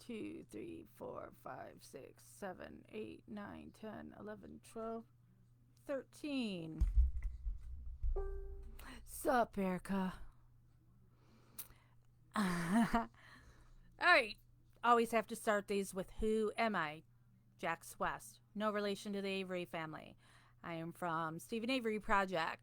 2, 3, 4, 5, 6, 7, 8, 9, 10, 11, 12, 13. Sup, Erica? All right. Always have to start these with who am I? Jax West. No relation to the Avery family. I am from Stephen Avery Project.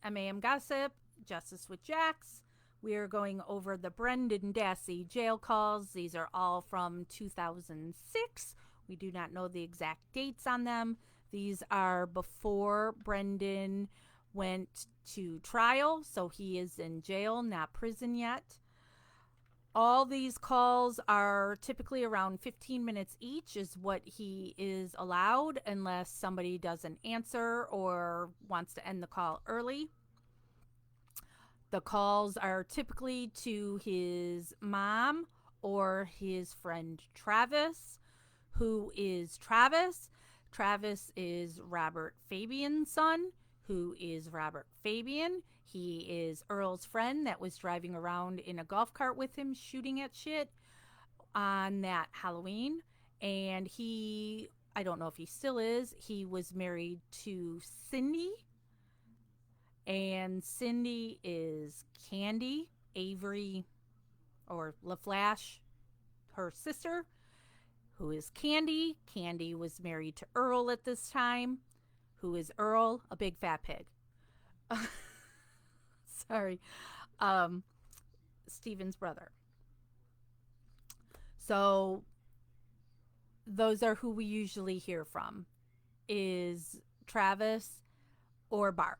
MAM Gossip. Justice with Jax. We are going over the Brendan Dassey jail calls. These are all from 2006. We do not know the exact dates on them. These are before Brendan went to trial, so he is in jail, not prison yet. All these calls are typically around 15 minutes each is what he is allowed unless somebody doesn't answer or wants to end the call early. The calls are typically to his mom or his friend Travis. Who is Travis? Travis is Robert Fabian's son. Who is Robert Fabian? He is Earl's friend that was driving around in a golf cart with him shooting at shit on that Halloween. And I don't know if he still is, he was married to Cindy. And Cindy is Candy Avery or LaFlash, her sister, who is Candy. Candy was married to Earl at this time. Who is Earl? A big fat pig. Sorry. Steven's brother. So those are who we usually hear from, is Travis or Barb.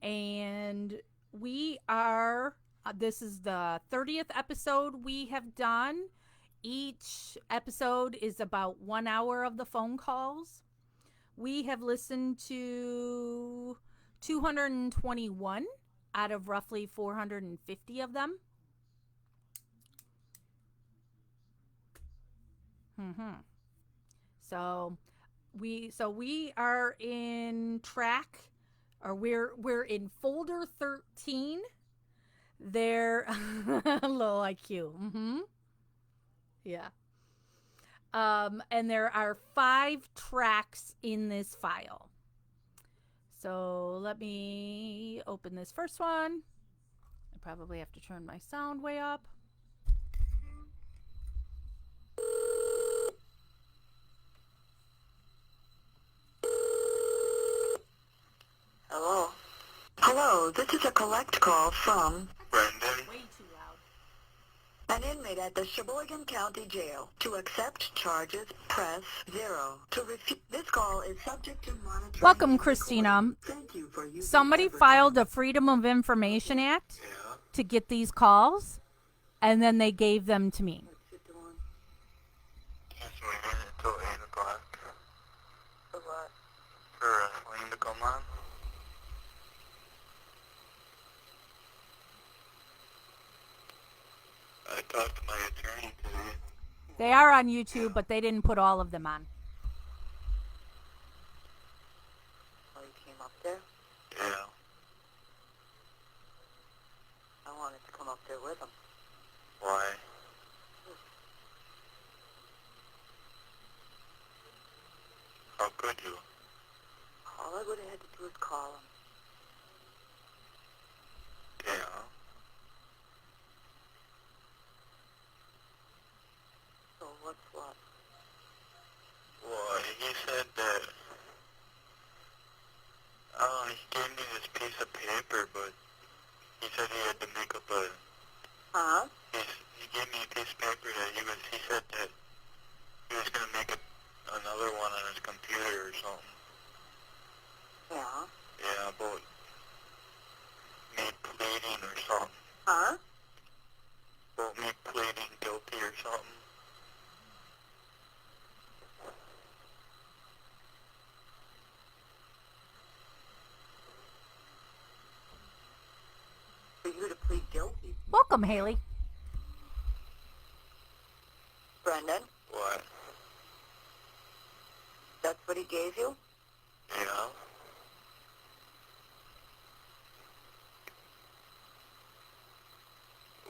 And we are, this is the 30th episode we have done. Each episode is about 1 hour of the phone calls. We have listened to 221 out of roughly 450 of them. So we are in track, or we're in folder 13. They're low IQ. Yeah. And there are 5 tracks in this file. So let me open this first one. I probably have to turn my sound way up. Hello? Hello, this is a collect call from Brendan. Way too loud. an inmate at the Sheboygan County Jail. To accept charges, press 0. To refuse, this call is subject to monitoring. Welcome, and Christina. recording. Thank you for using Somebody Evernote. filed a Freedom of Information Act Yeah. to get these calls, and then they gave them to me. What's it doing? Just waiting until 8 o'clock For what? for wrestling to come on. I talked to my attorney today. They are on YouTube, but they didn't put all of them on. Oh, you came up there? Yeah. I wanted to come up there with him. Why? How could you? All I would have had to do is call him. Yeah. So what's what? Well, he said that, I don't know, he gave me this piece of paper, but he said he had to make up a, Huh? he gave me a piece of paper that he said that he was going to make another one on his computer or something. Yeah. Yeah, about me pleading or something. Huh? About me pleading guilty or something. For you to plead guilty. Welcome, Haley. Brendan, What? that's what he gave you? Yeah.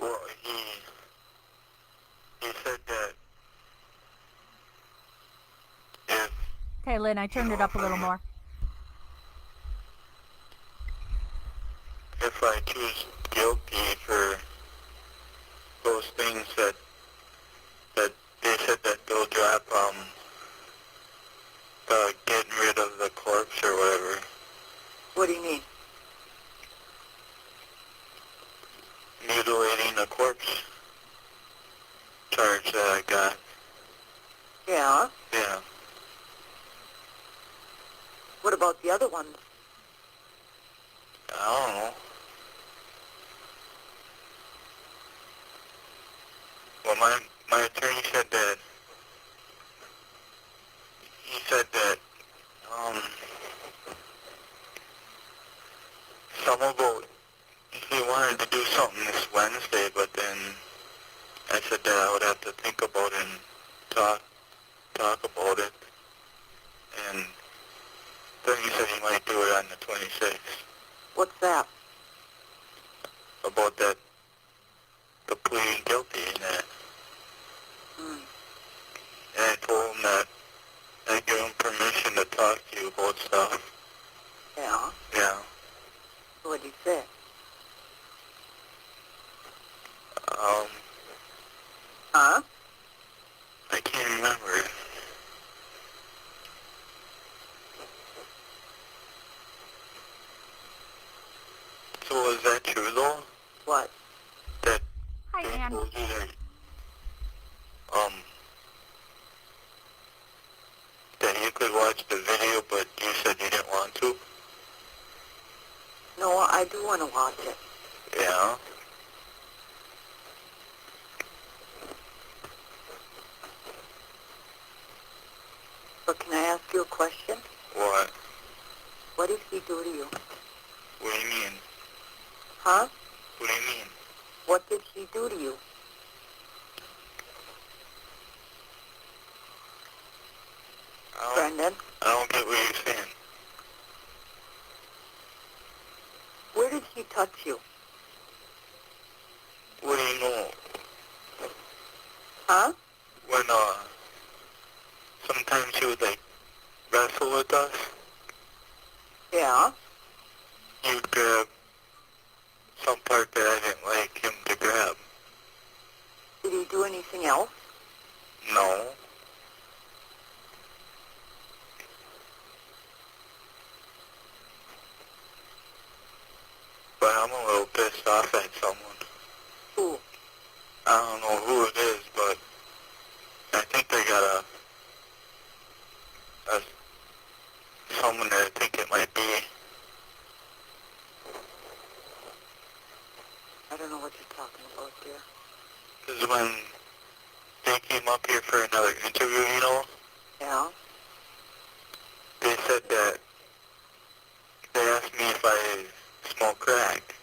Well, he said that Okay, Lynn, I turned it up a little more. If I choose guilty for those things that they said that they'll drop, getting rid of the corpse or whatever. What do you mean? Mutilating the corpse charge that I got. Yeah. Yeah. What about the other ones? I don't know. Well, my attorney said that, he said that, some about, he wanted to do something this Wednesday, but then I said that I would have to think about it and talk about it. And then he said he might do it on the 26th. What's that? About that, the pleading guilty and that. Hmm. And I told him that I give him permission to talk to you about stuff. Yeah. Yeah. What'd you say? Huh? I can't remember. So is that true though? What? That Hi, they Ann. told you that you could watch the video, but you said you didn't want to? No, I do want to watch it. Yeah. But can I ask you a question? What? What did he do to you? What do you mean? Huh? What do you mean? What did he do to you? Brendan, I don't get what you're saying. where did he touch you? What do you know? Huh? When, sometimes he would, like, wrestle with us, Yeah. you'd grab some part that I didn't like him to grab. Did he do anything else? No. But I'm a little pissed off at someone. Who? I don't know who it is, but I think they got a someone that I think it might be. I don't know what you're talking about, dear. Because when they came up here for another interview, you know, Yeah? they said that they asked me if I smoke crack.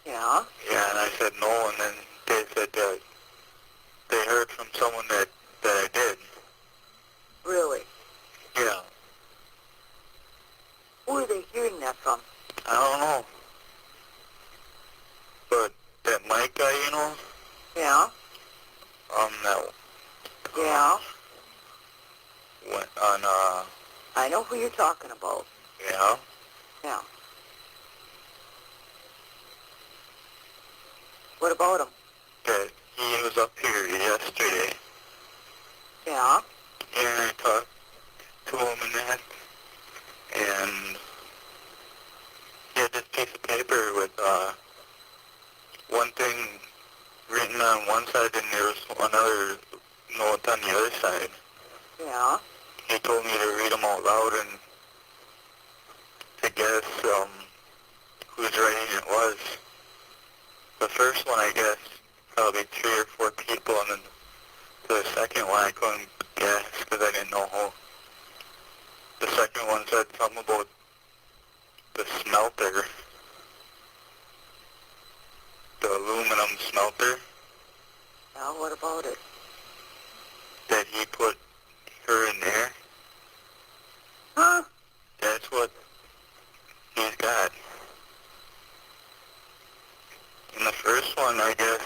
Yeah? Yeah, and I said no, and then they said that they heard from someone that I did. Really? Yeah. Who are they hearing that from? I don't know. But that Mike guy, you know, Yeah? that Yeah? went on, I know who you're talking about. yeah, Yeah. What about him? that he was up here yesterday, Yeah? and I talked to him and that, and he had this piece of paper with, one thing written on one side and there was another note on the other side. Yeah? He told me to read them out loud and to guess, whose writing it was. The first one, I guess, probably 3 or 4 people, and then the second one I couldn't guess because I didn't know who. The second one said something about the smelter, the aluminum smelter, Yeah, what about it? that he put her in there. Huh? That's what he's got. In the first one, I guess,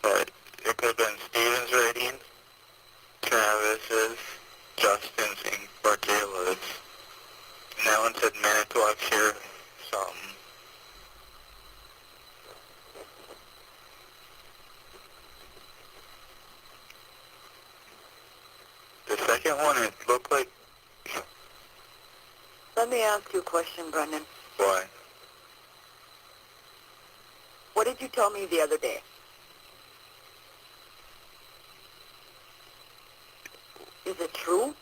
that it could have been Steven's writing, talk sheriff something. The second one, it looked like... Let me ask you a question, Brendan. Why? What did you tell me the other day? Is it true,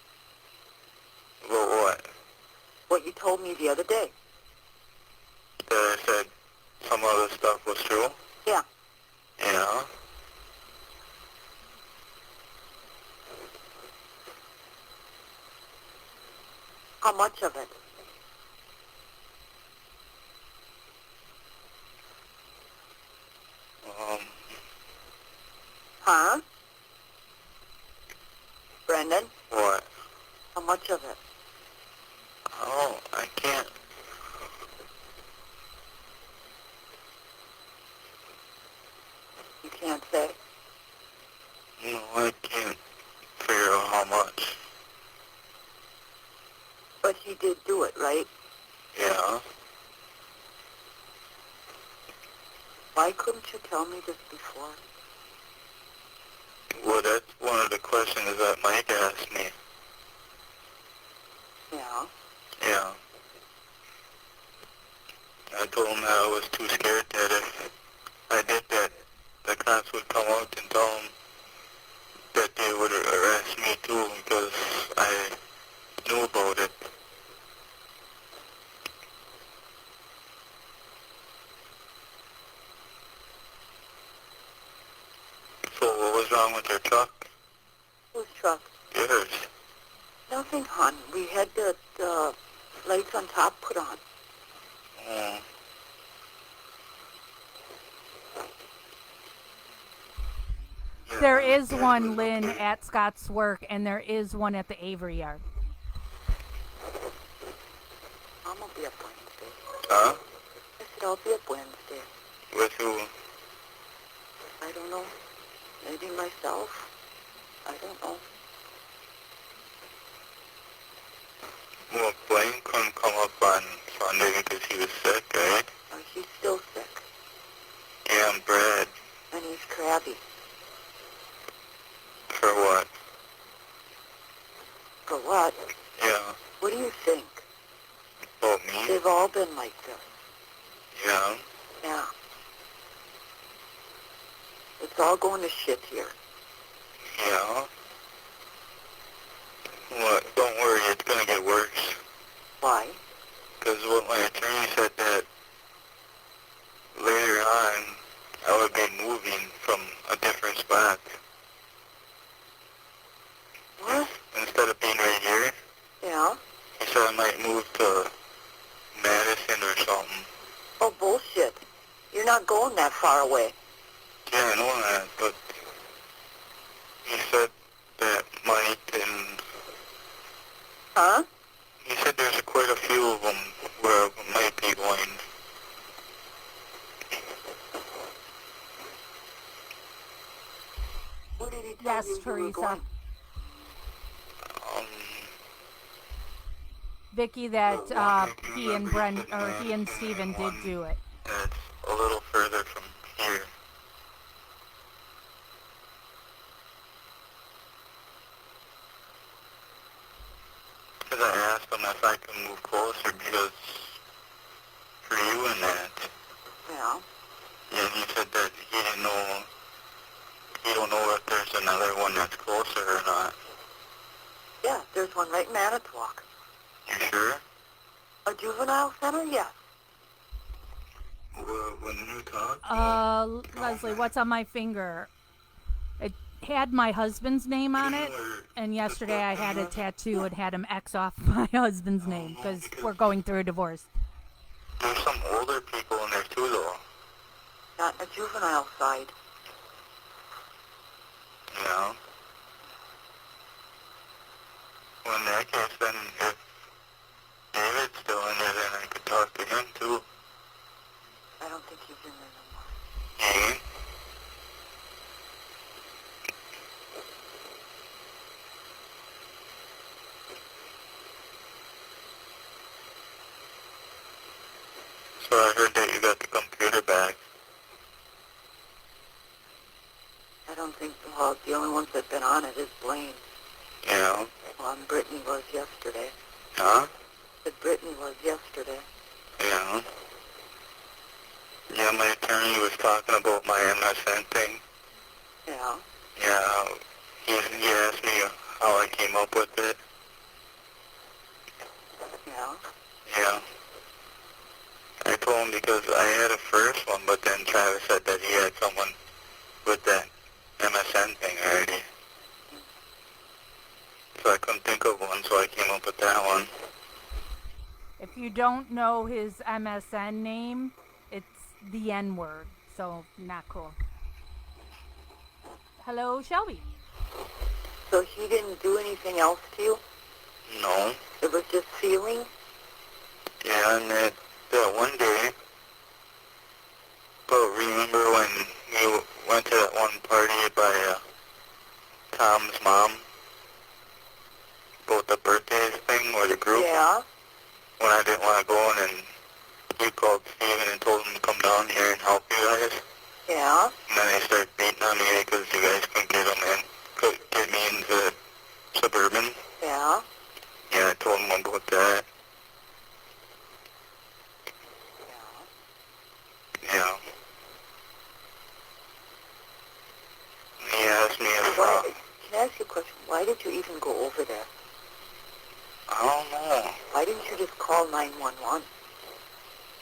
Well, what? what you told me the other day? That I said some of the stuff was true? Yeah. Yeah. How much of it? Um, Huh? Brendan, what? how much of it? Oh, I can't... You can't say. No, I can't figure out how much. But he did do it, right? Yeah. Why couldn't you tell me this before? Well, that's one of the questions that Mike asked me. Yeah. Yeah. I told him that I was too scared that if I did that, the cops would come out and tell him that they would arrest me too because I knew about it. So what was wrong with your truck? Whose truck? Yours. Nothing, hon. We had the lights on top put on. Oh. There is one, Lynn, at Scott's work, and there is one at the Avery yard. I'm gonna be up Wednesday. Huh? I said I'll be up Wednesday. With who? I don't know. Maybe myself. I don't know. Well, Blaine couldn't come up on Sunday because he was sick, right? He's still sick. Yeah, and Brad. And he's crabby. For what? For what? Yeah. What do you think? About me? They've all been like this. Yeah. Yeah. It's all going to shit here. Yeah. What? Don't worry, it's gonna get worse. Why? Because what my attorney said that later on I would be moving from a different spot. What? Instead of being right here, Yeah? he said I might move to Madison or something. Oh, bullshit. You're not going that far away. Yeah, I know that, but he said that might, and Huh? he said there's quite a few of them where I might be going. Where did he tell Yes, you you were Teresa. going? Vicky, that he and Steven did do it. And it's a little further from here. Because I asked him if I could move closer because for you and that. Yeah. And he said that he didn't know, he don't know if there's another one that's closer or not. Yeah, there's one right in Manitowoc. You sure? A juvenile center? Yeah. When you talk? Leslie, what's on my finger? It had my husband's name on it, and yesterday I had a tattoo and had him X off my husband's name because we're going through a divorce. There's some older people in there too though. Not in the juvenile side. Yeah. Well, in that case, then if David's still in there, then I could talk to him too. I don't think he's in there no more. Mm-hmm. So I heard that you got the computer back. I don't think so. Well, the only ones that've been on it is Blaine. Yeah. Well, Brittany was yesterday. Huh? But Brittany was yesterday. Yeah. Yeah, my attorney was talking about my MSN thing. Yeah. Yeah, he asked me how I came up with it. Yeah. Yeah. I told him because I had a first one, but then Travis said that he had someone with that MSN thing already. So I couldn't think of one, so I came up with that one. If you don't know his MSN name, it's the N-word, so not cool. Hello, Shelby. So he didn't do anything else to you? No. It was just feeling? Yeah, and that one day, but remember when you went to that one party by Tom's mom? About the birthday thing or the group? Yeah. When I didn't want to go in, and you called Steven and told him to come down here and help you guys. Yeah. And then they started beating on me because you guys couldn't get them in, could get me into Suburban. Yeah. Yeah, I told him about that. Yeah. And he asked me if, Can I ask you a question? Why did you even go over there? I don't know. Why didn't you just call 911?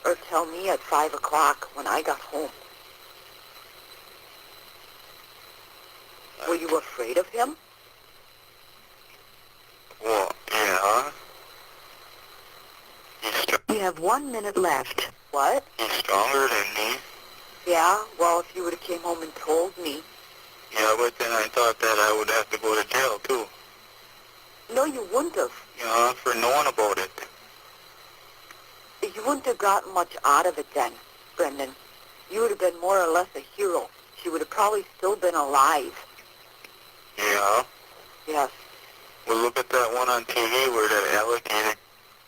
Or tell me at 5 o'clock when I got home? Were you afraid of him? Well, yeah. You have 1 minute left. What? He's stronger than me. Yeah, well, if you would have came home and told me. Yeah, but then I thought that I would have to go to jail, too. No, you wouldn't have. You know, for knowing about it. You wouldn't have gotten much out of it then, Brendan. You would have been more or less a hero. She would have probably still been alive. Yeah. Yes. Well, look at that one on TV where that alligator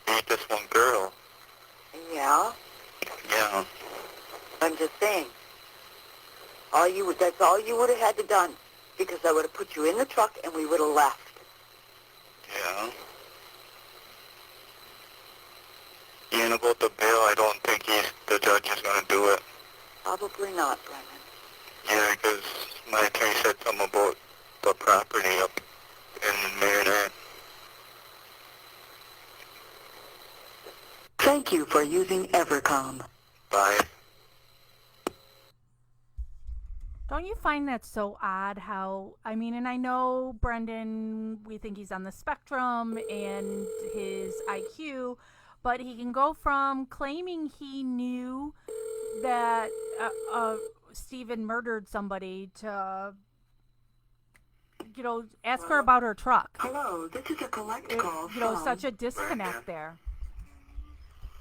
ate this one girl. Yeah. Yeah. I'm just saying. That's all you would have had to done, because I would have put you in the truck and we would have left. Yeah. And about the bail, I don't think the judge is going to do it. Probably not, Brendan. Yeah, because my attorney said something about the property up in Marinette. Thank you for using Evercom. Bye. Don't you find that so odd how, I mean, and I know Brendan, we think he's on the spectrum and his IQ, but he can go from claiming he knew that Steven murdered somebody to, ask her about her truck. Hello, this is a collect call from... Such a disconnect there.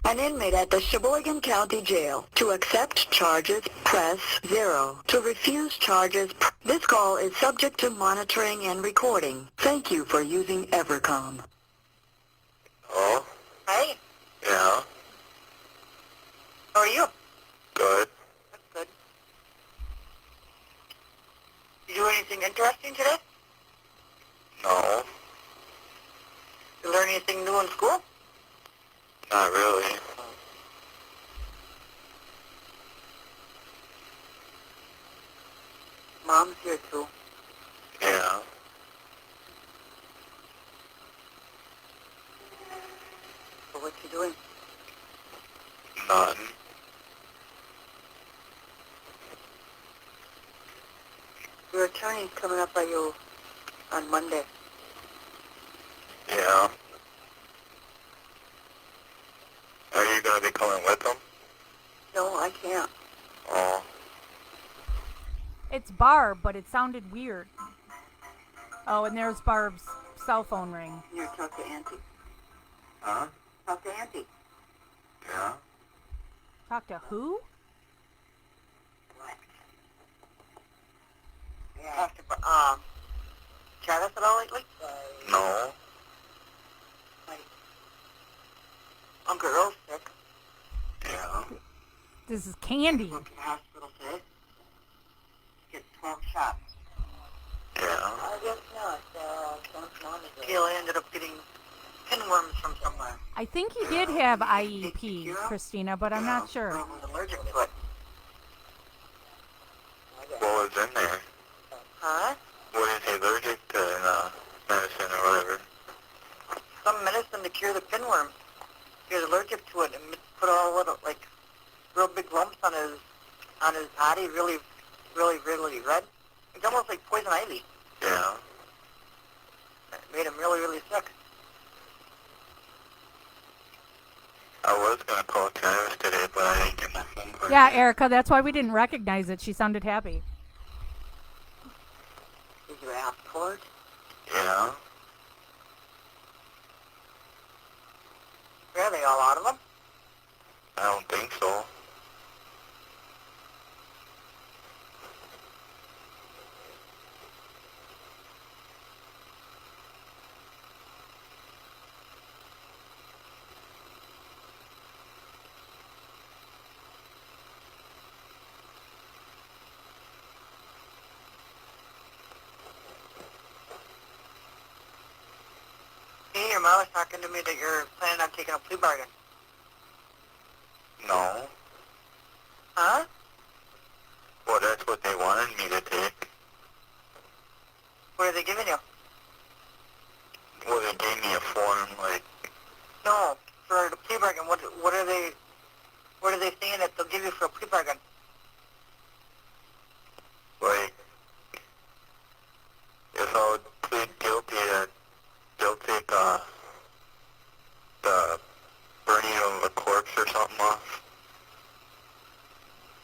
An inmate at the Sheboygan County Jail. To accept charges, press 0. To refuse charges, this call is subject to monitoring and recording. Thank you for using Evercom. Oh? Hey, Yeah. how are you? Good. That's good. Did you do anything interesting today? No. You learn anything new in school? Not really. Mom's here too. Yeah. So what you doing? Nothing. Your attorney's coming up by you on Monday. Yeah. Are you going to be coming with them? No, I can't. Oh. It's Barb, but it sounded weird. Oh, and there's Barb's cell phone ring. Here, talk to Auntie. Huh? Talk to Auntie. Yeah. Talk to who? What? Yeah. Talk to, Travis at all lately? No. Uncle Earl's sick. Yeah. This is candy. Went to the hospital today. Get 12 shots. Yeah. I guess not. Kayla ended up getting pinworms from somewhere. I think he did have IEP, Christina, but I'm not sure. I was allergic to it. What was in there? Huh? What is he allergic to medicine or whatever? Some medicine to cure the pinworm. He was allergic to it and put all little, like, real big lumps on his body, really, really, really red. It's almost like poison ivy. Yeah. It made him really, really sick. I was going to call Travis today, but I didn't get my phone call. Yeah, Erica, that's why we didn't recognize it. She sounded happy. Did you ask for it? Yeah. Are they all out of them? I don't think so. Hey, your mom was talking to me that you're planning on taking a plea bargain. No. Huh? Well, that's what they wanted me to take. What are they giving you? Well, they gave me a form, like, No, for the plea bargain. What are they saying that they'll give you for a plea bargain? if I would plead guilty, that they'll take, the burning of a corpse or something off.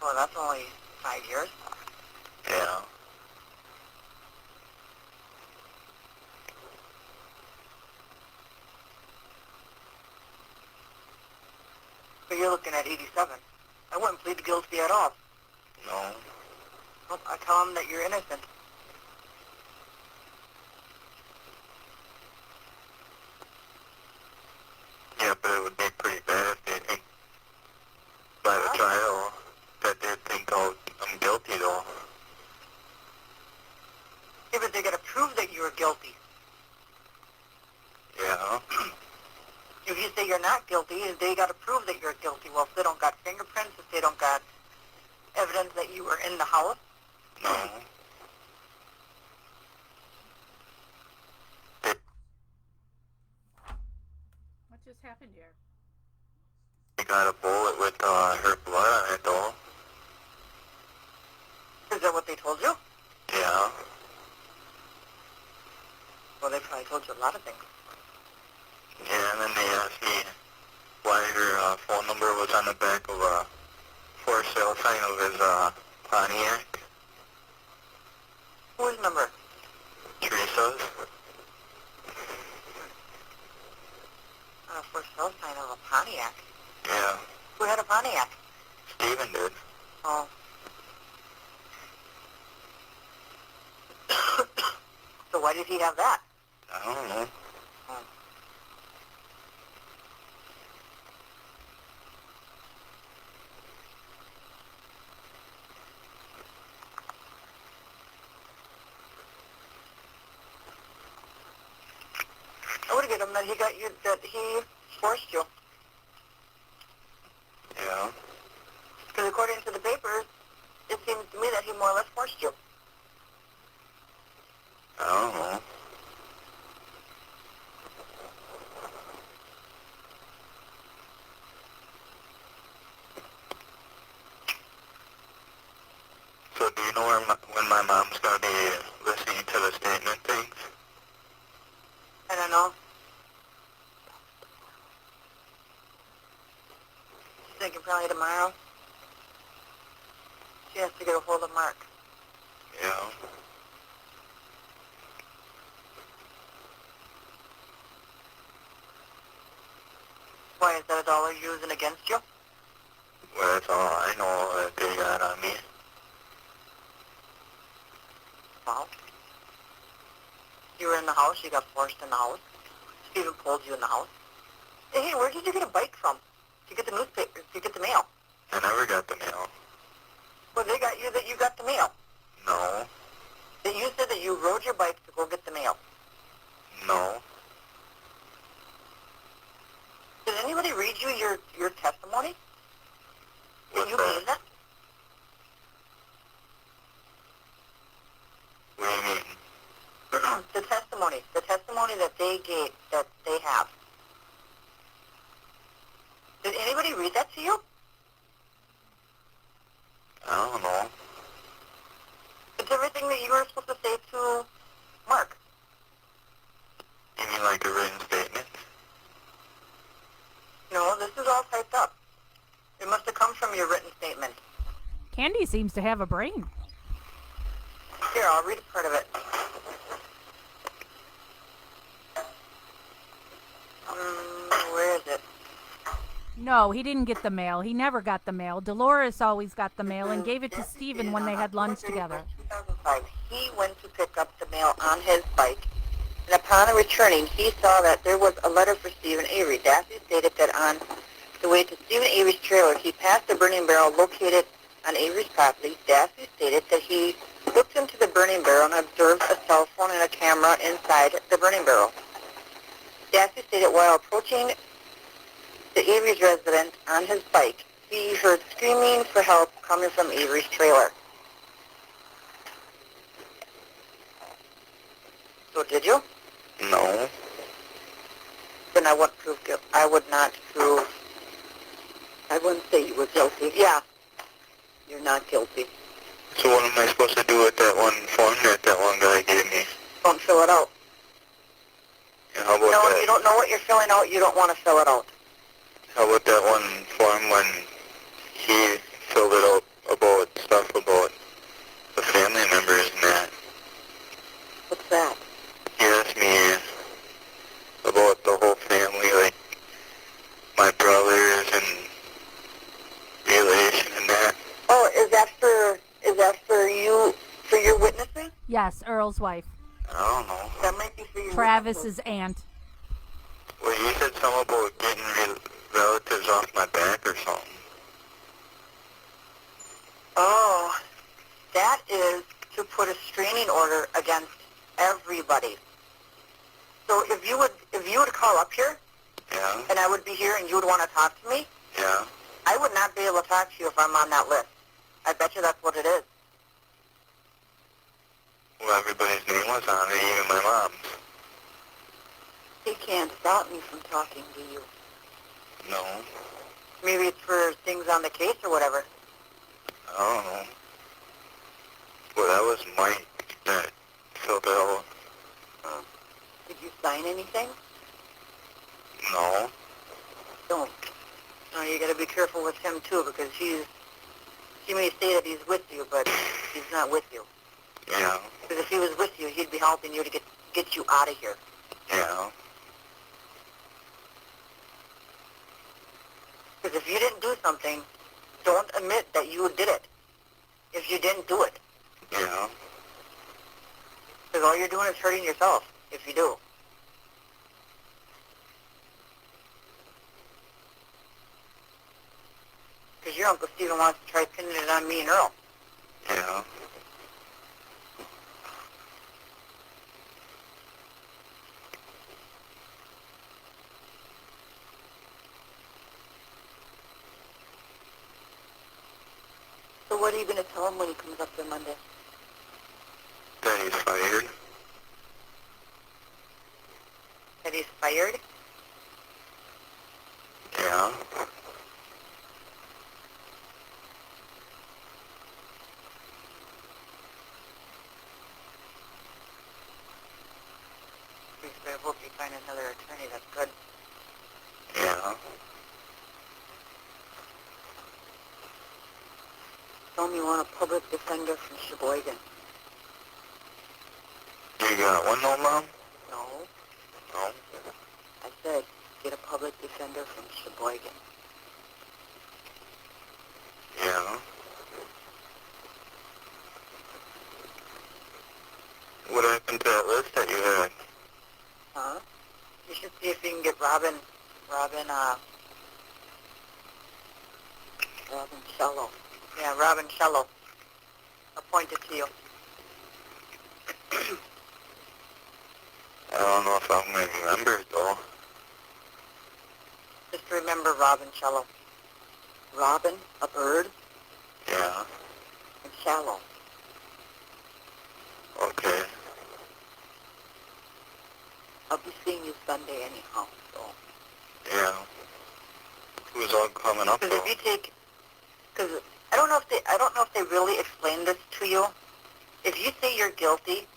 Well, that's only 5 years. Yeah. But you're looking at 87. I wouldn't plead guilty at all. No. Nope, I tell them that you're innocent. Yeah, but it would be pretty bad if they think by the trial that they think I'm guilty, though. Yeah, but they gotta prove that you were guilty. Yeah. If you say you're not guilty, they gotta prove that you're guilty. Well, if they don't got fingerprints, if they don't got evidence that you were in the house, No. What just happened here? They got a bullet with her blood on it, though. is that what they told you? Yeah. Well, they probably told you a lot of things. Yeah, and then they asked me why her phone number was on the back of a for sale sign of his Pontiac. Whose number? Teresa's. For sale sign of a Pontiac. Yeah. Who had a Pontiac? Steven did. Oh. So why did he have that? I don't know. Oh. I would have given him that he got you, that he forced you. Yeah. Because according to the papers, it seems to me that he more or less forced you. I don't know. So do you know when my mom's going to be listening to the statement things? I don't know. She's thinking probably tomorrow. She has to get a hold of Mark. Yeah. Why, is that all they're using against you? Well, that's all I know that they got on me. Well, you were in the house, you got forced in the house. Steven pulled you in the house. Hey, where did you get a bike from? Did you get the newspaper? Did you get the mail? I never got the you that you got the mail? No. That you said that you rode your bike to go get the mail. No. Did anybody read you your testimony? Did What's you that? believe that? What do you mean? The testimony that they gave, that they have. Did anybody read that to you? I don't know. It's everything that you were supposed to say to Mark. You mean like a written statement? No, this is all typed up. It must have come from your written statement. Candy seems to have a brain. Here, I'll read a part of it. Where is it? No, he didn't get the mail. He never got the mail. Dolores always got the mail and gave it to Stephen when they had lunch together. 2005, he went to pick up the mail on his bike, and upon returning, he saw that there was a letter for Stephen Avery. Daffy stated that on the way to Stephen Avery's trailer, he passed the burning barrel located on Avery's property. Daffy stated that he looked into the burning barrel and observed a cell phone and a camera inside the burning barrel. Daffy stated while approaching the Avery's residence on his bike, he heard screaming for help coming from Avery's trailer. So did you? No. Then I wouldn't prove guilt. I wouldn't say you were guilty. Yeah. You're not guilty. So what am I supposed to do with that one form that one guy gave me? Don't fill it out. And how about No, that? if you don't know what you're filling out, you don't want to fill it out. How about that one form when he filled it out about stuff about the family members and that? What's that? He asked me about the whole family, like my brothers and relation and that. Oh, is that for you, for your witnessing? Yes, Earl's wife. I don't know. That might be for your Travis's aunt. Well, you said something about getting relatives off my back or something. Oh, that is to put a restraining order against everybody. So if you would call up here, Yeah? and I would be here, and you would want to talk to me, Yeah? I would not be able to talk to you if I'm on that list. I bet you that's what it is. Well, everybody's name was on it, even my mom's. He can't stop me from talking to you. No. Maybe it's for things on the case or whatever. I don't know. Well, that was Mike that filled it out. Did you sign anything? No. Don't. No, you got to be careful with him too, because he may say that he's with you, but he's not with you. Yeah. Because if he was with you, he'd be helping you to get you out of here. Yeah. Because if you didn't do something, don't admit that you did it. If you didn't do it. Yeah. Because all you're doing is hurting yourself if you do. Because your Uncle Stephen wants to try pinning it on me and Earl. Yeah. So what are you going to tell him when he comes up there Monday? That he's fired. That he's fired? Yeah. I hope you find another attorney that's good. Yeah. Tell him you want a public defender from Sheboygan. You got one, no, Mom? No, No. I said get a public defender from Sheboygan. Yeah. What happened to that list that you had? Huh? You should see if you can get Robin Shello. Yeah, Robin Shello. appointed to you? I don't know if I'm going to remember it, though. Just remember Robin Shallow. Robin, a bird, Yeah. and shallow. Okay. I'll be seeing you Sunday anyhow, so. Yeah. Who's all coming up, Because though? if you take, because I don't know if they really explained this to you. If you say you're guilty,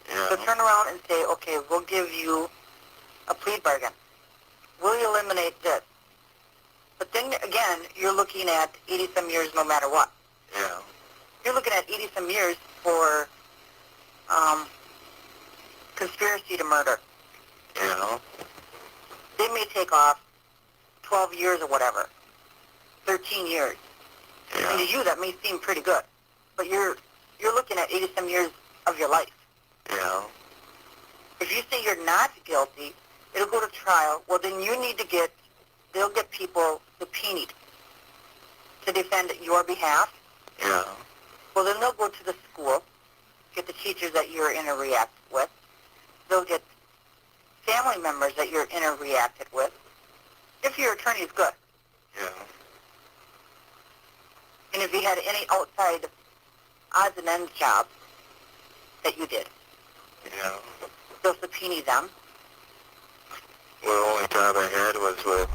Yeah. so turn around and say, okay, we'll give you a plea bargain. We'll eliminate this. But then again, you're looking at 80-some years no matter what. Yeah. You're looking at 80-some years for conspiracy to murder. Yeah. They may take off 12 years or whatever, 13 years. And to Yeah. you, that may seem pretty good. But you're looking at 80-some years of your life. Yeah. If you say you're not guilty, it'll go to trial. Well, then you need to they'll get people subpoenaed to defend your behalf. Yeah. Well, then they'll go to the school, get the teachers that you're interreacted with. They'll get family members that you're interreacted with. If your attorney is good. Yeah. And if you had any outside odds and ends jobs that you did, Yeah. they'll subpoena them. Well, the only job I had was with,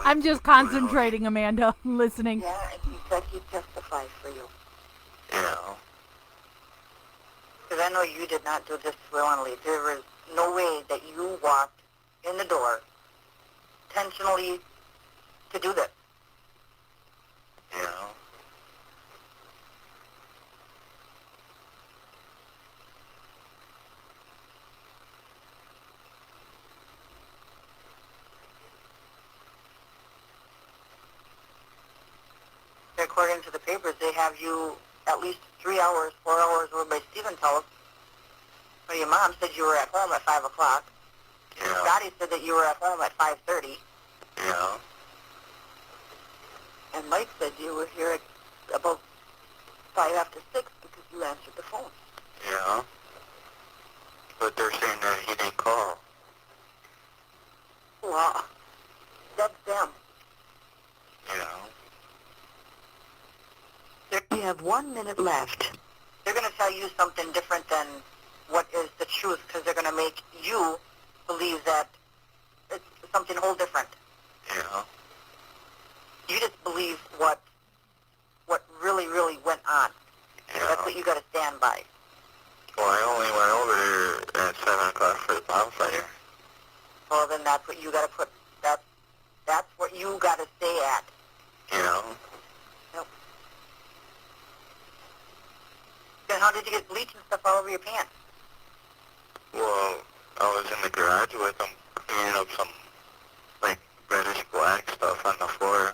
I'm just concentrating, Amanda, listening. Yeah, and he said he'd testify for you. Yeah. Because I know you did not do this willingly. There was no way that you walked in the door intentionally to do this. Yeah. According to the papers, they have you at least 3 hours, 4 hours over by Stephen Tullis. Well, your mom said you were at home at 5 o'clock. Yeah. Scotty said that you were at home at 5:30. Yeah. And Mike said you were here at about 5 after 6 because you answered the phone. Yeah. But they're saying that he didn't call. Well, that's them. Yeah. You have 1 minute left. They're going to tell you something different than what is the truth because they're going to make you believe that it's something whole different. Yeah. You just believe what really, really went on. Yeah. That's what you got to stand by. Well, I only went over there at 7 o'clock for the bonfire. Well, then that's what you got to put. That's what you got to stay at. Yeah. Yep. Then how did you get bleach and stuff all over your pants? Well, I was in the garage with him cleaning up some, like, reddish black stuff on the floor.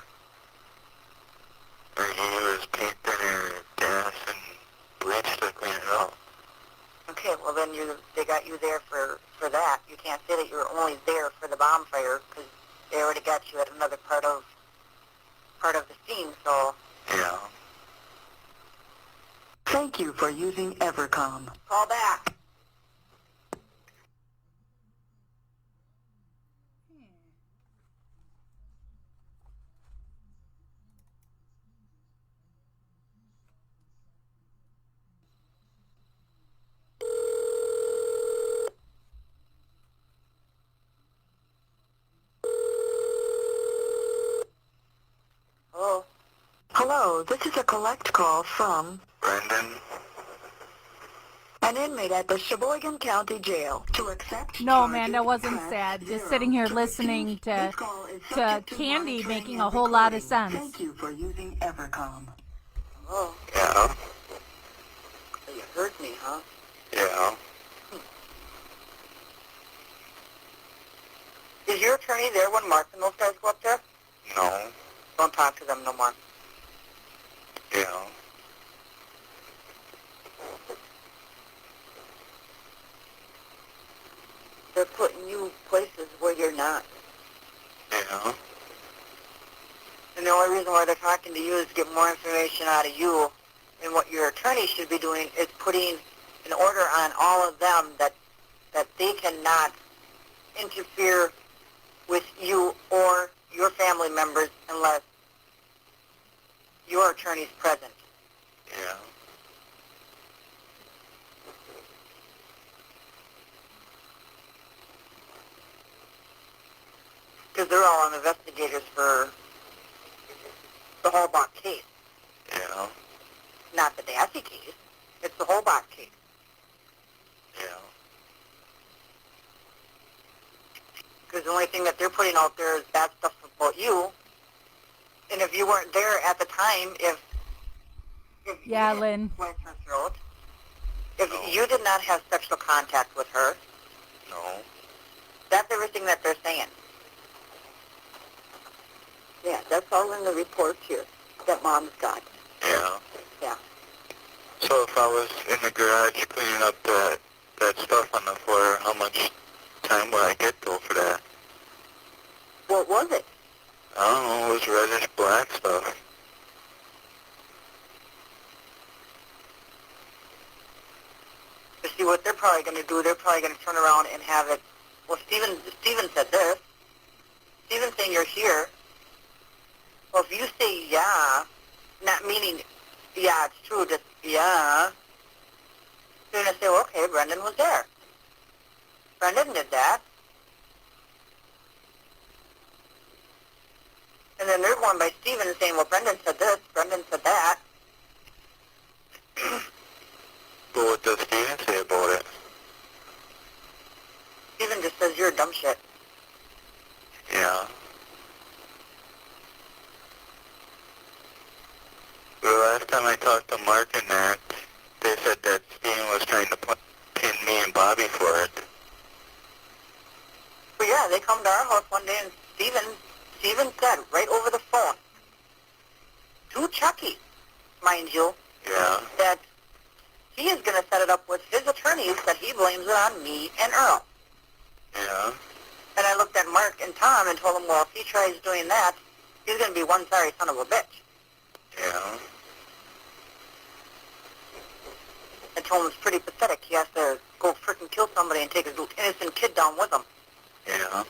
And he was painting her gas and bleach to clean it up. Okay, well then they got you there for that. You can't say that you were only there for the bonfire because they already got you at another part of the scene. So Yeah. thank you for using Evercom. Call back. Hello? Hello, this is a collect call from Brendan? an inmate at the Sheboygan County Jail. To accept No, Amanda, charges, wasn't press sad. Just 0. sitting here To listening refuse, to this call is subject to Candy monitoring making and a whole lot of recording. sense. Thank you for using Evercom. Oh, Yeah. you heard me, huh? Yeah. Is your attorney there when Mark and those guys go up there? No. Don't talk to them no more. Yeah. They're putting you places where you're not. Yeah. And the only reason why they're talking to you is to get more information out of you And what your attorney should be doing is putting an order on all of them that they cannot interfere with you or your family members unless your attorney's present. Yeah. Because they're all on investigators for the Holbach case. Yeah. Not the Dassey case. It's the Holbach case. Yeah. Because the only thing that they're putting out there is bad stuff about you. And if you weren't there at the time, if Yeah, you Lynn. didn't slit her throat, if No. you did not have sexual contact with her, No. that's everything that they're saying. Yeah, that's all in the reports here that Mom's got. Yeah. Yeah. So if I was in the garage cleaning up that stuff on the floor, how much time would I get though for that? What was it? I don't know, it was reddish black stuff. To see what they're probably going to do, they're probably going to turn around and have it. Well, Steven said this. Steven's saying you're here. Well, if you say yeah, not meaning yeah, it's true, just yeah, they're going to say, well, okay, Brendan was there. Brendan did that. And then they're going by Steven and saying, well, Brendan said this, Brendan said that. But what does Steven say about it? Steven just says you're a dumb shit. Yeah. The last time I talked to Mark and that, they said that Steven was trying to pin me and Bobby for it. But yeah, they come to our house one day and Steven said right over the phone to Chucky, mind you, Yeah. that he is going to set it up with his attorneys that he blames it on me and Earl. Yeah. And I looked at Mark and Tom and told them, well, if he tries doing that, he's going to be one sorry son of a bitch. Yeah. I told him it's pretty pathetic. He has to go frickin' kill somebody and take his innocent kid down with him. Yeah.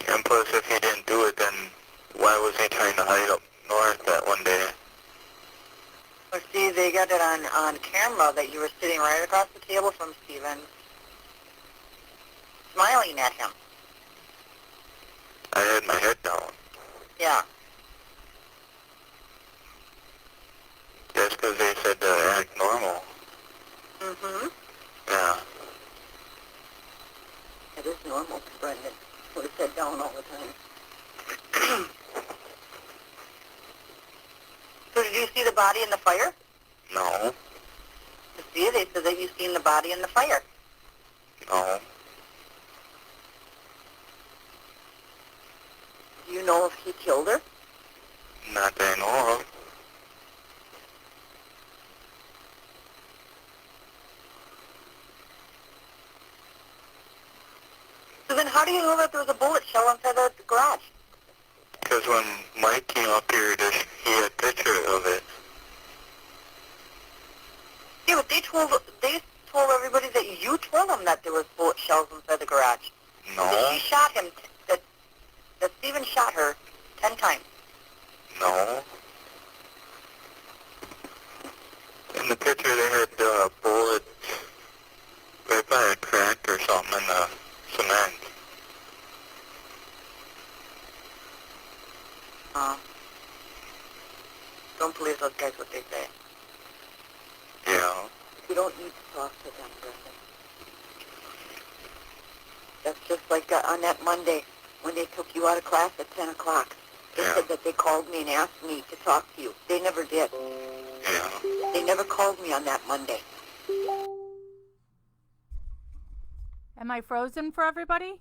And plus, if he didn't do it, then why was he trying to hide up north that one day? Well, see, they got it on camera that you were sitting right across the table from Steven, smiling at him. I had my head down. Yeah. That's because they said to act normal. Mm-hmm. Yeah. It is normal for Brendan. We sit down all the time. So did you see the body in the fire? No. See, they said that you seen the body in the fire. No. Do you know if he killed her? Not that I know of. So then how do you know that there was a bullet shell inside the garage? Because when Mike came up here, he had a picture of it. Yeah, but they told everybody that you told them that there was bullet shells inside the garage. No. That she shot him, that Steven shot her 10 times. No. In the picture, they had a bullet right by a crack or something in the cement. Don't believe those guys what they say. Yeah. You don't need to talk to them, Brendan. That's just like on that Monday when they took you out of class at 10 o'clock. They Yeah. said that they called me and asked me to talk to you. They never did. Yeah. They never called me on that Monday. Am I frozen for everybody?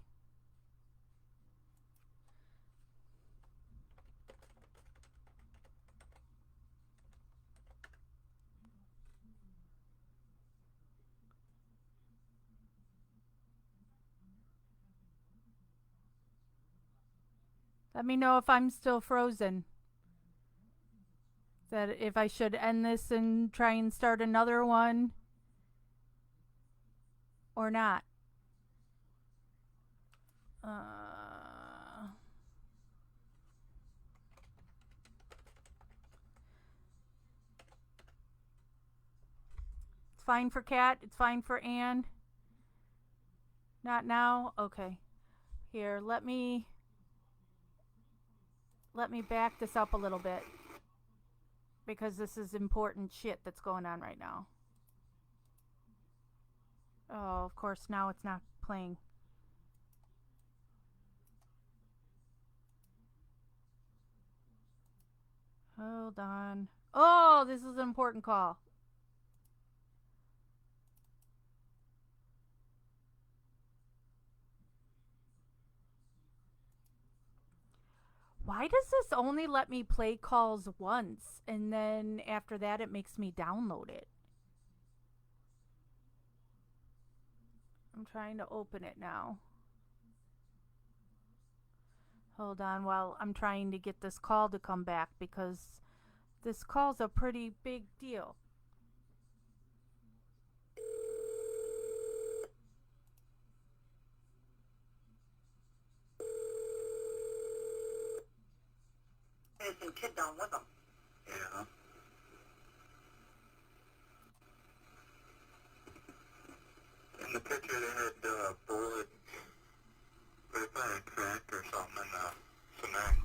Let me know if I'm still frozen. That if I should end this and try and start another one or not. It's fine for Kat. It's fine for Anne. Not now? Okay. Here, let me back this up a little bit. Because this is important shit that's going on right now. Oh, of course, now it's not playing. Hold on. Oh, this is an important call. Why does this only let me play calls once, and then after that it makes me download it? I'm trying to open it now. Hold on while I'm trying to get this call to come back, because this call's a pretty big deal. There's some kid down with them. Yeah. In the picture they had bullets right by a crack or something in the cement.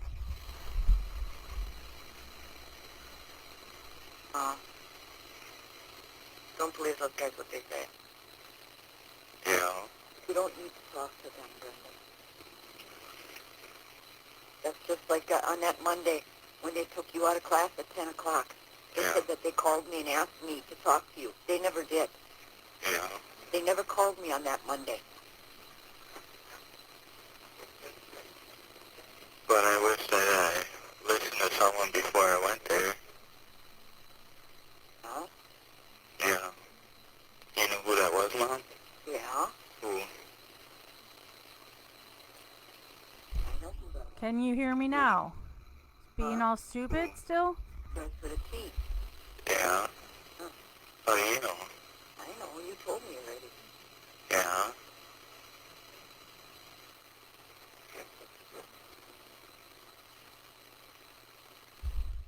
Don't believe those guys what they say. Yeah. You don't need to talk to them, Brenda. That's just like on that Monday when they took you out of class at 10 o'clock. They Yeah. said that they called me and asked me to talk to you. They never did. Yeah. They never called me on that Monday. But I wish that I listened to someone before I went there. Huh? Yeah. You know who that was, Mom? Yeah. Who? I know who that was. Can you hear me now? Being all stupid still? Starts with a T. Yeah. How do you know? I know. You told me already. Yeah.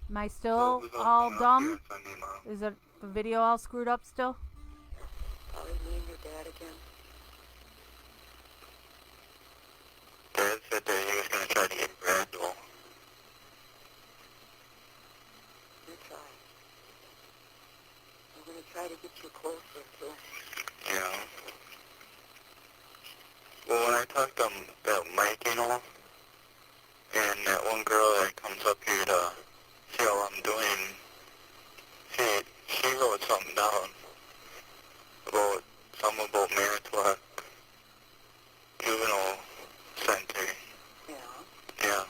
Am I still all dumb? Is it the video all screwed up still? Probably me and your dad again. Dad said that he was going to try to get Randall. You try. I'm going to try to get you closer to him. Yeah. Well, when I talked to that Mike, you know, and that one girl that comes up here to see how I'm doing, she wrote something down about something about Manitowoc Juvenile Center. Yeah. Yeah.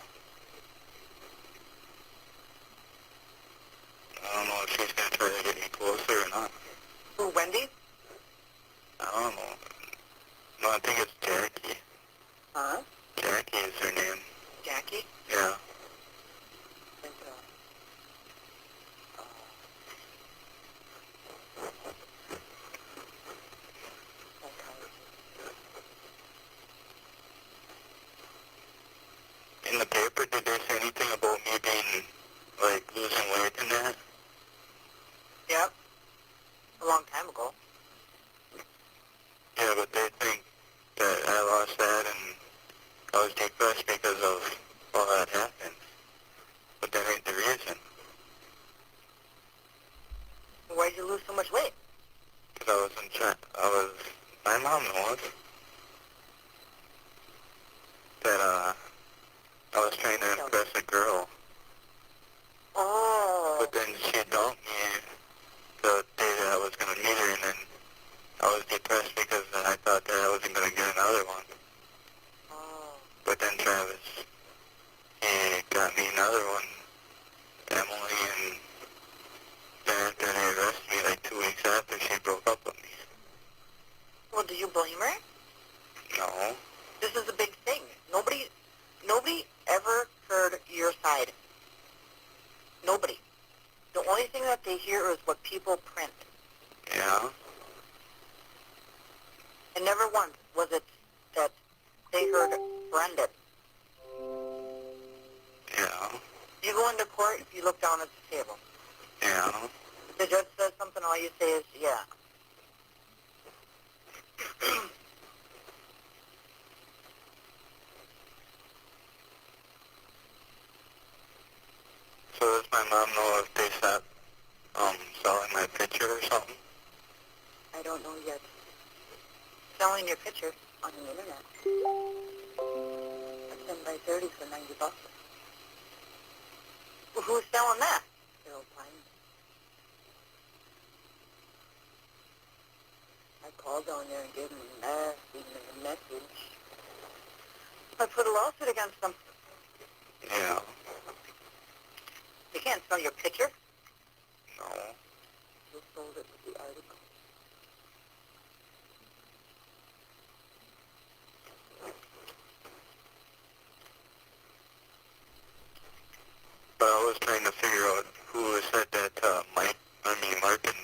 I don't know if she's going to try to get me closer or not. Who, Wendy? I don't know. No, I think it's Jackie. Huh? Jackie is her name. Jackie? Yeah. And, In the paper, did they say anything about me being, like, losing weight and that? Yep. A long time ago. Yeah, but they think that I lost that and I was depressed because of all that happened. But that ain't the reason. Why'd you lose so much weight? Because my mom knows that, I was trying to impress a girl. Oh. But then she dumped me the day that I was going to meet her, and then I was depressed because I thought that I wasn't going to get another one. Oh. But then Travis, he got me another one, Emily, and then after they arrested me like 2 weeks after, she broke up with me. Well, do you blame her? No. This is a big thing. Nobody ever something, all you say is, yeah. So does my mom know if they stopped selling my picture or something? I don't know yet. Selling your picture on the internet. A 10 by 30 for $90. Well, who's selling that? Harold Pine. I called down there and gave him a message. I put a lawsuit against them. Yeah. They can't sell your picture. No. Who sold it with the article? But I was trying to figure out who said that Mark and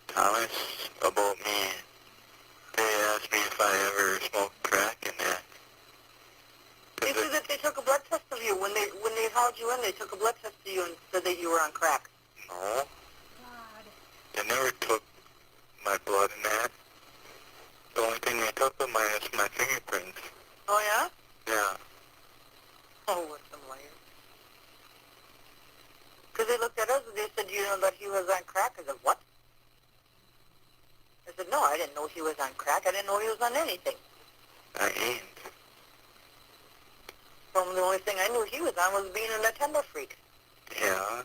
Thomas about me. They asked me if I ever smoked crack and that. They said that they took a blood test of you. When they hauled you in, they took a blood test of you and said that you were on crack. No. God. They never took my blood and that. The only thing they took was my fingerprints. Oh, yeah? Yeah. Oh, what some liars. Because they looked at us and they said, you know, that he was on crack. I said, what? I said, no, I didn't know he was on crack. I didn't know he was on anything. I ain't. So the only thing I knew he was on was being a Nintendo freak. Yeah.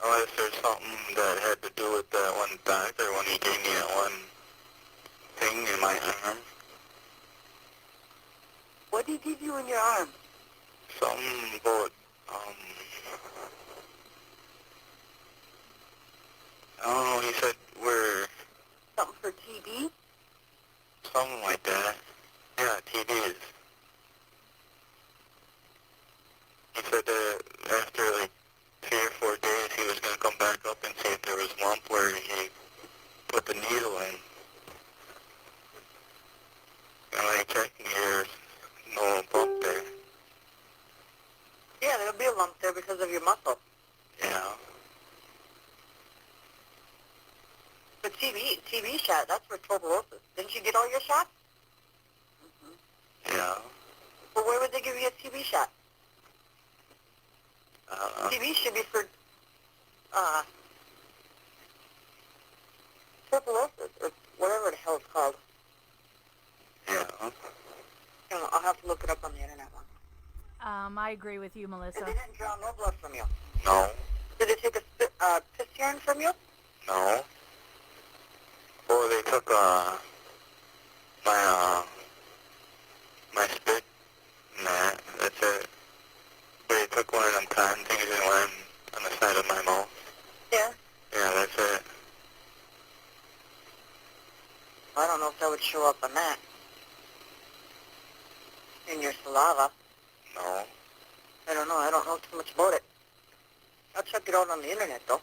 Unless there's something that had to do with that one doctor when he gave me that one thing in my arm. What did he give you in your arm? Something about, I don't know, he said we're Something for TB? something like that. Yeah, TVs. He said that after like 3 or 4 days he was going to come back up and see if there was lump where he put the needle in. And I checked and there's no bump there. Yeah, there'll be a lump there because of your muscle. Yeah. The TB shot, that's for tuberculosis. Didn't you get all your shots? Mm-hmm. Yeah. Well, where would they give you a TB shot? TB should be for tuberculosis, or whatever the hell it's called. Yeah. I'll have to look it up on the internet one. I agree with you, Melissa. And they didn't draw no blood from you. No. Did they take a piss urine from you? No. Well, they took my spit and that. That's it. But they took one of them cotton things and went on the side of my mouth. Yeah. Yeah, that's it. I don't know if that would show up on that. In your saliva. No. I don't know. I don't know too much about it. I'll check it out on the internet, though.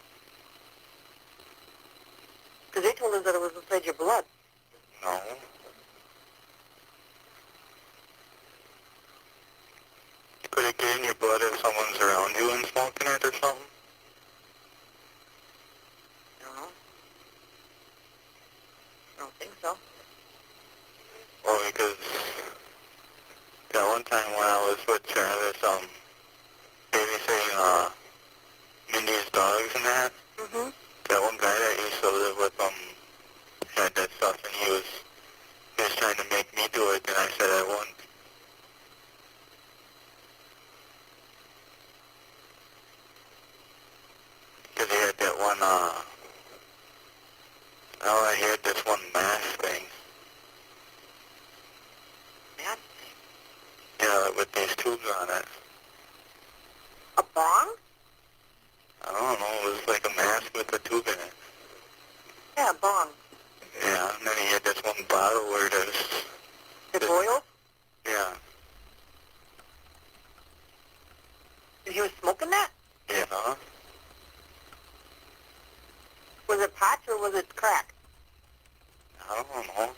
Because they told us that it was inside your blood. No. Could it get in your blood if someone's around you and smoking it or something? I don't know. I don't think so. Well, because that one time when I was with Travis, babysitting, Mindy's dogs and that, Mm-hmm. that one guy that used to live with had that stuff and he was trying to make me do it and I said I wouldn't. Because he had that one, he had this one mask thing. Mask? Yeah, with these tubes on it. A bong? I don't know, it was like a mask with a tube in it. Yeah, a bong. Yeah, and then he had this one bottle where there's... It boils? Yeah. He was smoking that? Yeah. Was it pot or was it crack? I don't know.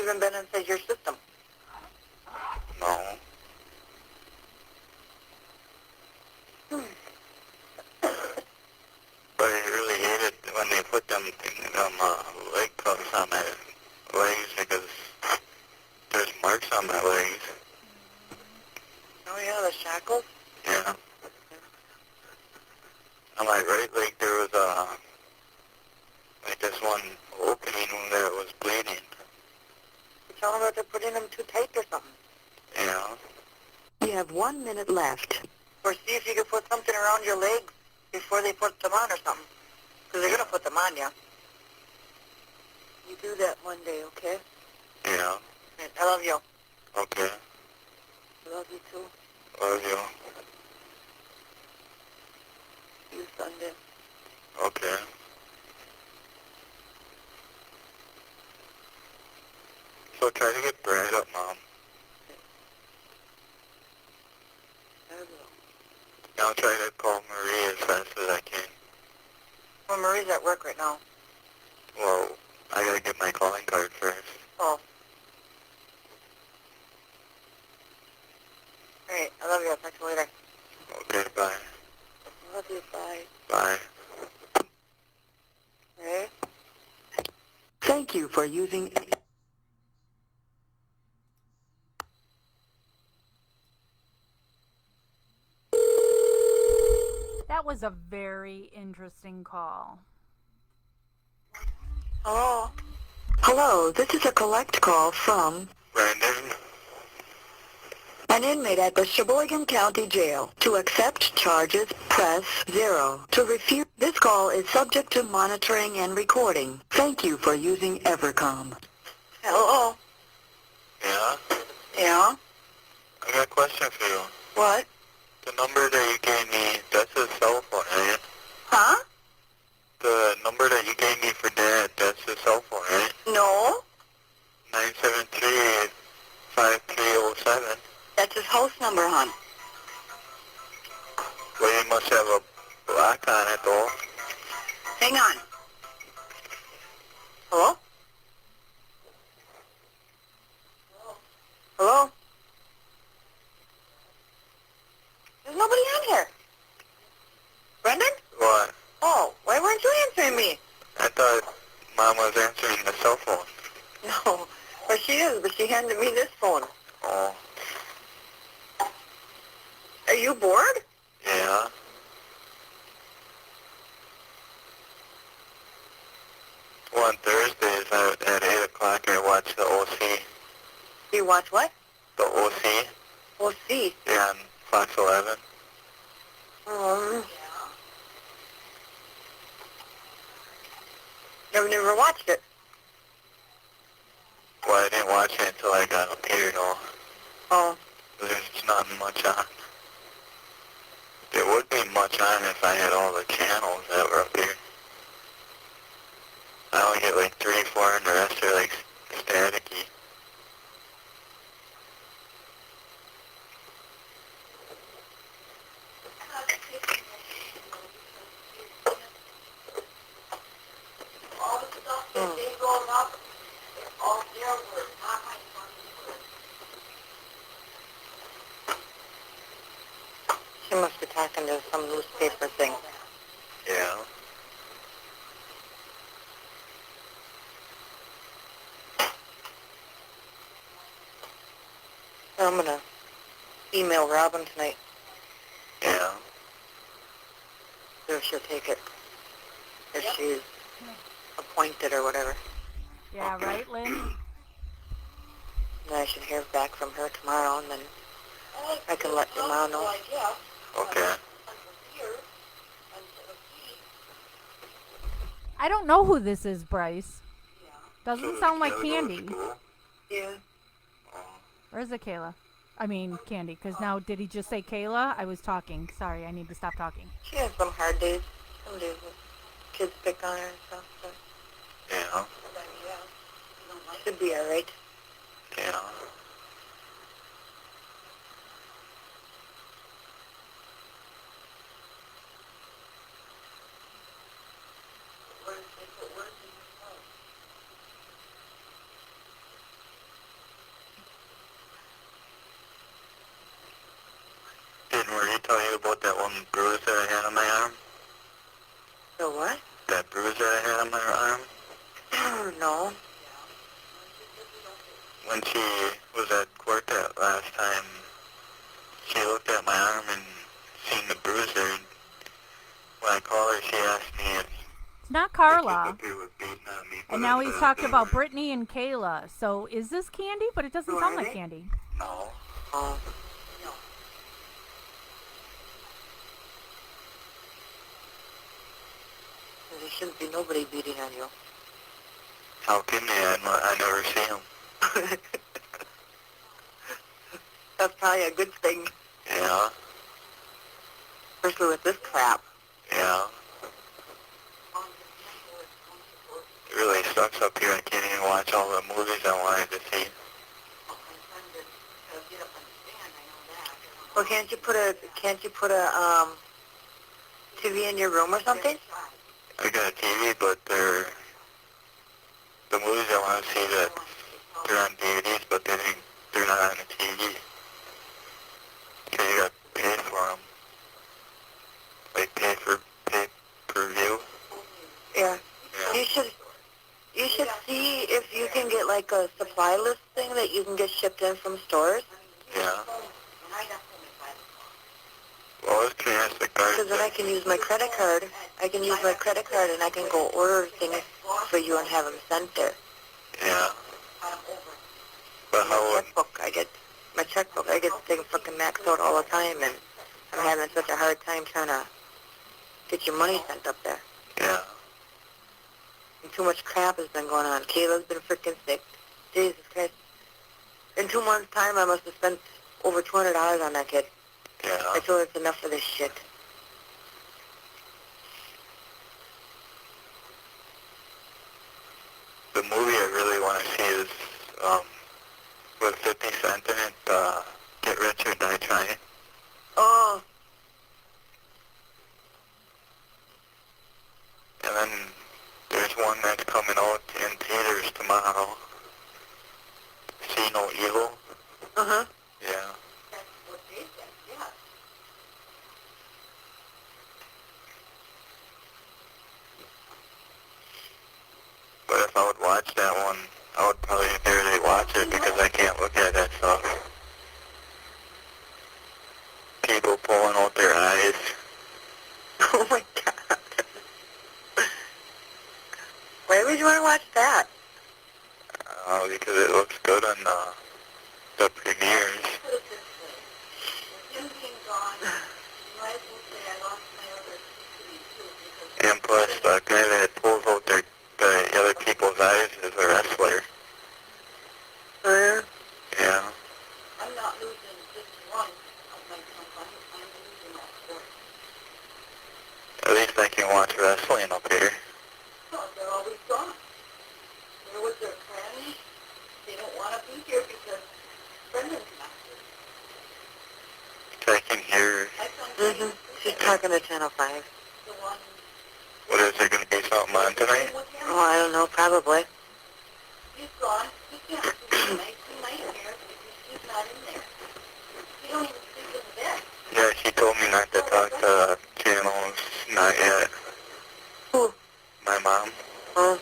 even been inside your system. No. But I really hated when they put them leg cuffs on my legs because there's marks on my legs. Oh yeah, the shackles? Yeah. On my right leg there was like this one opening that was bleeding. Tell them that they're putting them too tight or something. Yeah. You have 1 minute left. Or see if you can put something around your legs before they put them on or something. Because they're going to put them on you. You do that one day, okay? Yeah. I love you. Okay. I love you too. Love you. See you Sunday. Okay. So try to get Brad up, Mom. I will. I'll try to call Marie as fast as I can. Well, Marie's at work right now. Well, I gotta get my calling card first. Oh. Alright, I love you. I'll talk to you later. Okay, bye. I love you. Bye. Bye. Hey? Thank you for using... That was a very interesting call. Hello? Hello, this is a collect call from Brandon? an inmate at the Sheboygan County Jail. To accept charges, press 0. To refuse, this call is subject to monitoring and recording. Thank you for using Evercom. Hello? Yeah? Yeah? I got a question for you. What? The number that you gave me, that's his cell phone, right? Huh? The number that you gave me for Dad, that's his cell phone, right? No? 973-5307. That's his house number, hon. Well, you must have a block on it, though. Hang on. Hello? Hello? There's nobody on here. Brendan? What? Oh, why weren't you answering me? I thought Mom was answering the cell phone. No. Well, she is, but she handed me this phone. Oh, Are you bored? yeah. Well, on Thursdays at 8 o'clock I watch the OC. You watch what? The OC? We'll see. Yeah, on Fox 11. Never watched it. Well, I didn't watch it until I got up here, though. Oh. There's not much on. There would be much on if I had all the channels that were up here. I only get like 3, 4, and the rest are like staticky. She must be talking to some newspaper thing. Yeah. I'm going to email Robin tonight. Yeah. See if she'll take it. If she's appointed or whatever. Yeah, right, Lynn? And I should hear back from her tomorrow, and then I can let your mom know. Okay. I don't know who this is, Bryce. Doesn't sound like Candy. Yeah. Or is it Kayla? I mean, Candy, because now, did he just say Kayla? I was talking. Sorry, I need to stop talking. She has some hard days. Some days when kids pick on her and stuff. But Yeah. should be all right. Yeah. The what? That bruise that I had on my arm? No. When she was at court that last time, she looked at my arm and seen the bruise there. And when I called her, she asked me if It's not the Carla. kid was beating on me. And but I now he's said talking they about were- Brittany and Kayla. So is this Candy? But it doesn't Who sound are like they? Candy. No. Oh. There shouldn't be nobody beating on you. How can they? I never see him. That's probably a good thing, Yeah. especially with this crap. Yeah. It really sucks up here. I can't even watch all the movies I wanted to see. Well, can't you put a TV in your room or something? I got a TV, but the movies I want to see that they're on DVDs, but they're not on the TV. So you got to pay for them. Like pay per view. Yeah. Yeah. You should see if you can get like a supply list thing that you can get shipped in from stores. Yeah. Well, it's ask the card. Because then I can use my credit card. I can use my credit card and I can go order things for you and have them sent there. Yeah. But how would... My checkbook, I get things fucking maxed out all the time, and I'm having such a hard time trying to get your money sent up there. Yeah. And too much crap has been going on. Kayla's been freaking sick. Jesus Christ. In 2 months' time, I must have spent over $200 on that kid. Yeah. I told her it's enough for this shit. The movie I really want to see is with 50 Cent in it, Get Rich or Die Trying. Oh, And then there's one that's coming out in theaters tomorrow. See No Evil. uh-huh. Yeah. But if I would watch that one, I would probably barely watch it because I can't look at that stuff. People pulling out their eyes. Oh my God. Why would you want to watch that? Because it looks good on the premieres. And plus, the guy that pulls out the other people's eyes is a wrestler. Yeah. I'm not losing just one of my company. I'm losing all four. At least I can watch wrestling up here. No, they're always gone. They're with their friends. They don't want to be here because Brendan's not here. I can hear. Mm-hmm. She's talking to Channel 5. The one. What is there going to be something on tonight? Oh, I don't know, probably. He's gone. He can't sleep tonight. He might here because she's not in there. He don't even sleep in the bed. Yeah, she told me not to talk to channels, not yet. Who? My mom. Oh.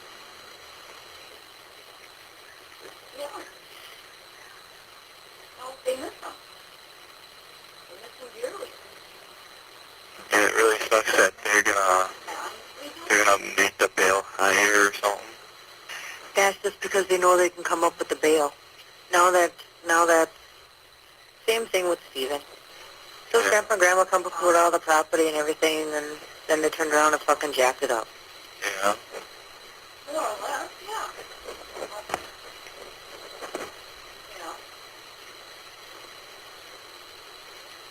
Yeah. No, they miss him. They miss him dearly. And it really sucks that they're gonna make the bail higher or something. That's just because they know they can come up with the bail. Now that, same thing with Steven. So Yeah. Grandpa and Grandma come up with all the property and everything, and then they turned around and fucking jacked it up. Yeah. More or less, yeah.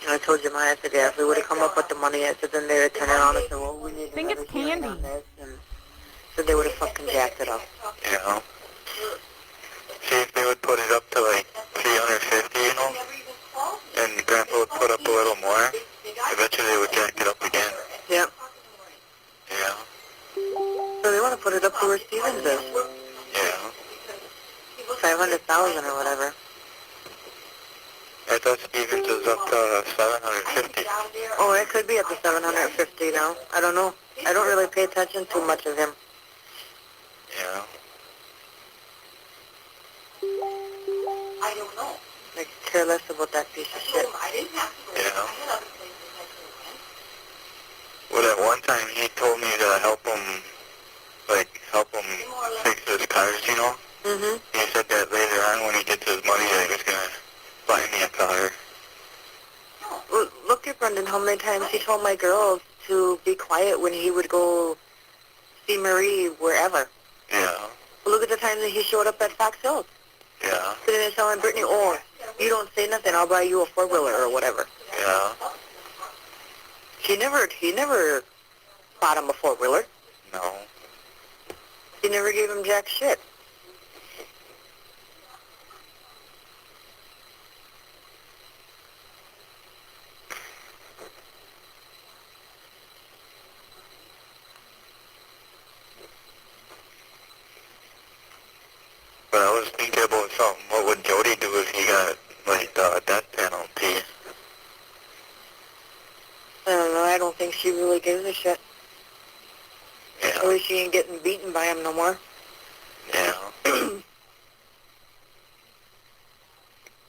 And I told Jemima, I said, yeah, if we would have come up with the money, I said, then they would turn around and say, well, we need I think it's another hearing Candy. on this, and so they would have fucking jacked it up. Yeah. See if they would put it up to like 350, you know, and Grandpa would put up a little more. Eventually they would jack it up again. Yep. Yeah. So they want to put it up to where Stevens is. Yeah. 500,000 or whatever. I thought Stevens was up to 750. Oh, it could be up to 750 now. I don't know. I don't really pay attention to much of him. Yeah. I don't know. I care less about that piece of shit. Yeah. Well, at one time he told me to help him fix his cars, you know? Mm-hmm. He said that later on when he gets his money that he was going to buy me a car. Well, look at Brendan, how many times he told my girls to be quiet when he would go see Marie wherever. Yeah. Well, look at the times that he showed up at Fox Hills. Yeah. Sitting there telling Brittany, oh, you don't say nothing, I'll buy you a four-wheeler or whatever. Yeah. He never bought him a four-wheeler. No. He never gave him jack shit. But I was thinking about something. What would Jody do if he got, like, the death penalty? I don't know, I don't think she really gives a shit. Yeah. At least she ain't getting beaten by him no more. Yeah.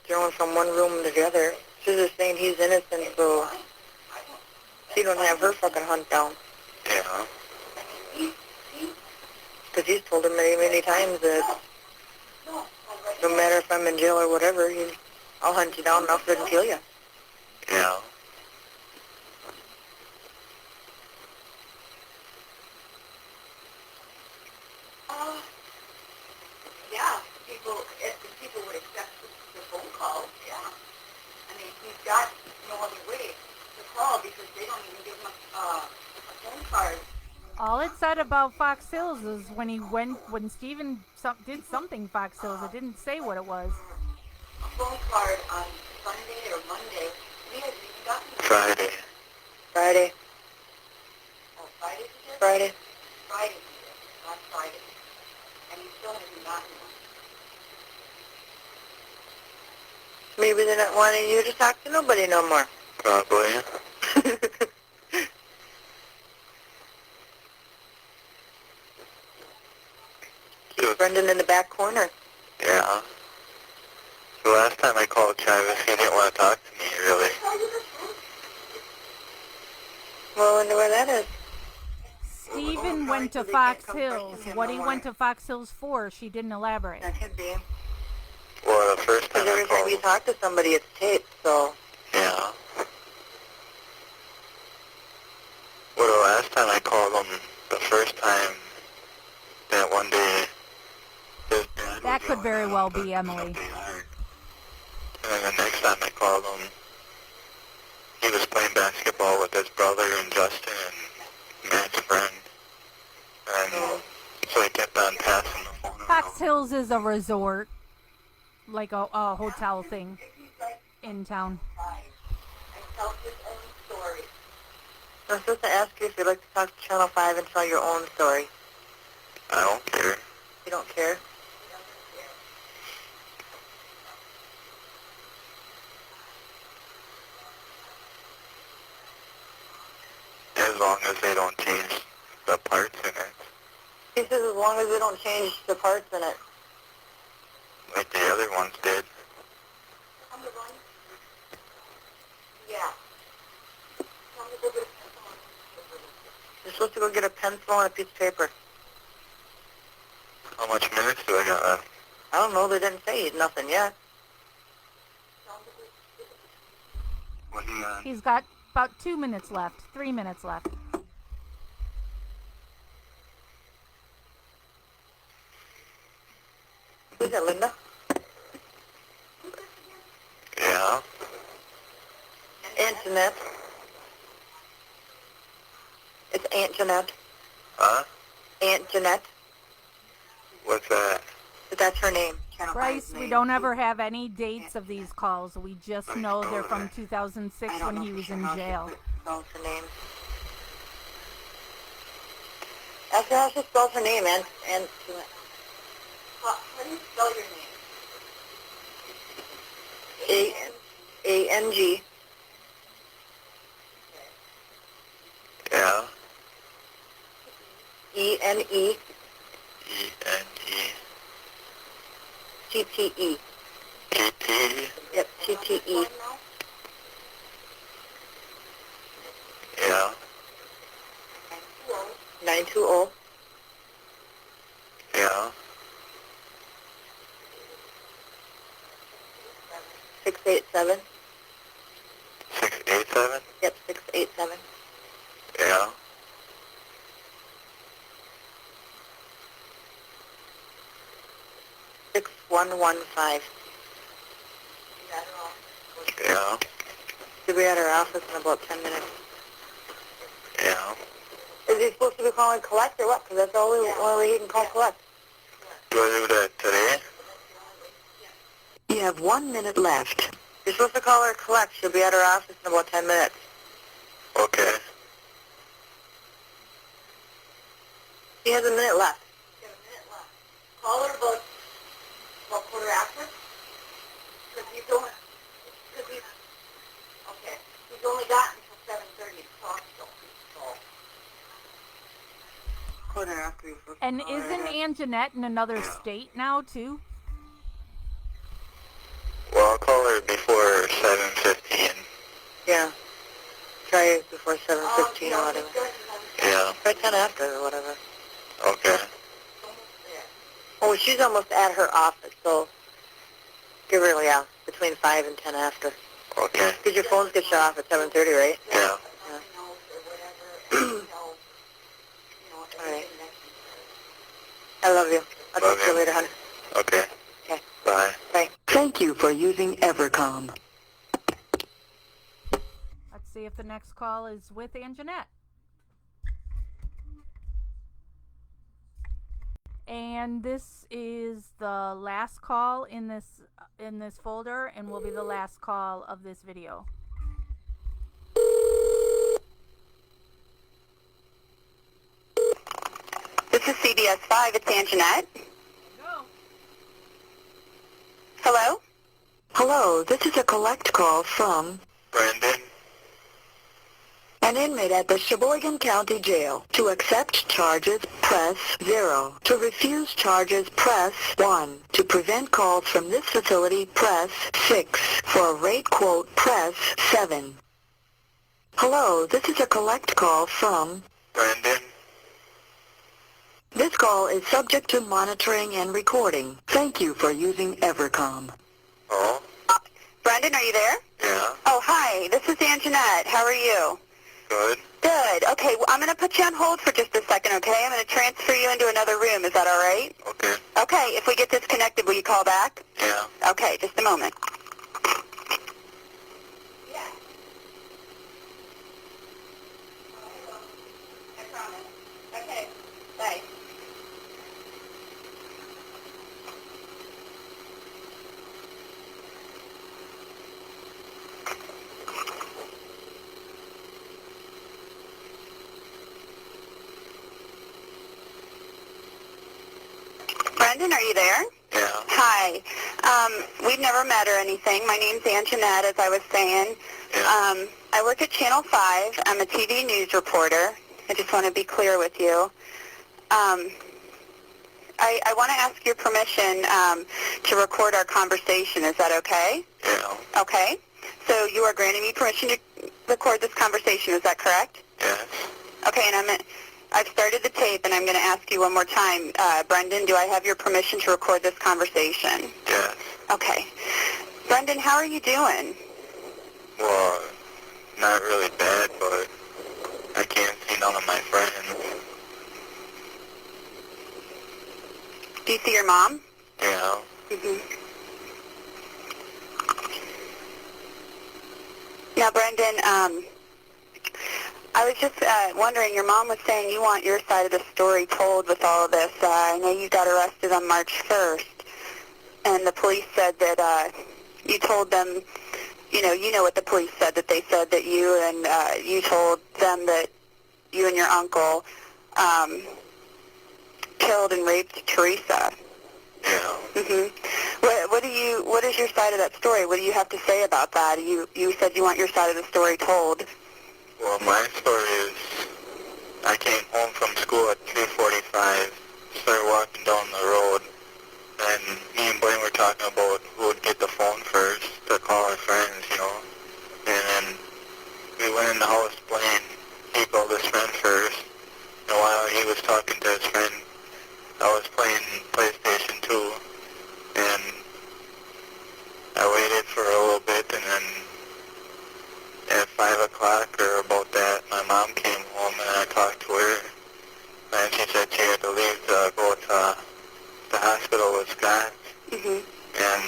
Throwing from one room to the other. She's just saying he's innocent, so she don't have her fucking hunt down. Yeah. Because he's told her many, many times that no matter if I'm in jail or whatever, I'll hunt you down and I'll fit and kill you. Yeah. Yeah, if people would accept the phone call, yeah. I mean, he's got no other way to call because they don't even give him a phone card. All it said about Fox Hills is when Steven did something Fox Hills, it didn't say what it was. A phone card on Sunday or Monday. We had gotten Friday. Friday. Oh, Friday? Friday. Friday, not Friday. And he still hasn't gotten one. Maybe they're not wanting you to talk to nobody no more. Probably. Brendan in the back corner. Yeah. The last time I called Travis, he didn't want to talk to me, really. Well, I wonder where that is. Steven went to Fox Hills. What he went to Fox Hills for, she didn't elaborate. That could be. Well, the first time Because every I time called you him, talk to somebody, it's taped, so... yeah. Well, the last time I called him, the first time, that one day, his dad That was could very yelling well out be that Emily. something hurt. And then the next time I called him, he was playing basketball with his brother and Justin and Matt's friend. And so he kept on passing the phone Fox around. Hills is a resort, like a hotel thing in town. I'm supposed to ask you if you'd like to talk to Channel 5 and tell your own story. I don't care. You don't care? As long as they don't change the parts in it, He says as long as they don't change the parts in it. like the other ones did. Yeah. You're supposed to go get a pencil and a piece of paper. How much minutes do I got left? I don't know, they didn't say nothing yet. What do you got? He's got about 2 minutes left, 3 minutes left. Who's that, Linda? Yeah. Aunt Jeanette. It's Aunt Jeanette. Huh? Aunt Jeanette. What's that? But that's her name. Bryce, we don't ever have any dates of these calls. We just know they're from 2006 when he was in jail. Spells her name. Ask her how she spells her name, Aunt Jeanette. How do you spell your name? A-N-G. Yeah. E-N-E. E-N-E. T-T-E. T-T. Yep, T-T-E. Yeah. 920. Yeah. 687. 687. Yep, 687. Yeah. 6115. Yeah. Should be at our office in about 10 minutes. Yeah. Is he supposed to be calling collect or what? Because that's the only way he can call collect. Do I do that today? You have 1 minute left. You're supposed to call her collect. She'll be at our office in about 10 minutes. Okay. She has a minute left. Call her about quarter after? Because he's only got until 7:30 to talk, so. Quarter after. And isn't Ann Jeanette in another state now, too? Well, I'll call her before 7:15. Yeah. Try it before 7:15 or whatever. Yeah. Try 10 after or whatever. Okay. Oh, she's almost at her office, so give her, between 5 and 10 after. Okay. Because your phones get shut off at 7:30, right? Yeah. All right. I love you. I'll talk to you later, honey. Okay. Okay. Bye. Bye. Thank you for using Evercom. Let's see if the next call is with Ann Jeanette. And this is the last call in this folder, and will be the last call of this video. This is CBS 5. It's Ann Jeanette. Go. Hello? Hello, this is a collect call from Brandon. an inmate at the Sheboygan County Jail. To accept charges, press 0. To refuse charges, press 1. To prevent calls from this facility, press 6. For a rate quote, press 7. Hello, this is a collect call from Brandon. This call is subject to monitoring and recording. Thank you for using Evercom. Oh? Brendan, are you there? Yeah. Oh, hi. This is Ann Jeanette. How are you? Good. Good. Okay, well, I'm going to put you on hold for just a second, okay? I'm going to transfer you into another room. Is that all right? Okay. Okay, if we get disconnected, will you call back? Yeah. Okay, just a moment. I promise. Okay, bye. Brendan, are you there? Yeah. Hi. We've never met or anything. My name's Ann Jeanette, as I was saying. Yeah. I work at Channel 5. I'm a TV news reporter. I just want to be clear with you. I want to ask your permission to record our conversation. Is that okay? Yeah. Okay. So you are granting me permission to record this conversation. Is that correct? Yes. Okay, and I've started the tape, and I'm going to ask you one more time. Brendan, do I have your permission to record this conversation? Yes. Okay. Brendan, how are you doing? Well, not really bad, but I can't see none of my friends. Do you see your mom? Yeah. Mm-hmm. Now, Brendan, I was just wondering, your mom was saying you want your side of the story told with all of this. I know you got arrested on March 1st, and the police said that you told them, you know what the police said, that they said that you told them that you and your uncle killed and raped Teresa. Yeah. Mm-hmm. What is your side of that story? What do you have to say about that? You said you want your side of the story told. Well, my story is I came home from school at 2:40 talking to his friend. I was playing PlayStation 2, and I waited for a little bit, and then at 5 o'clock or about that, my mom came home, and I talked to her, and she said she had to leave to go to the hospital with Scott. Mm-hmm. And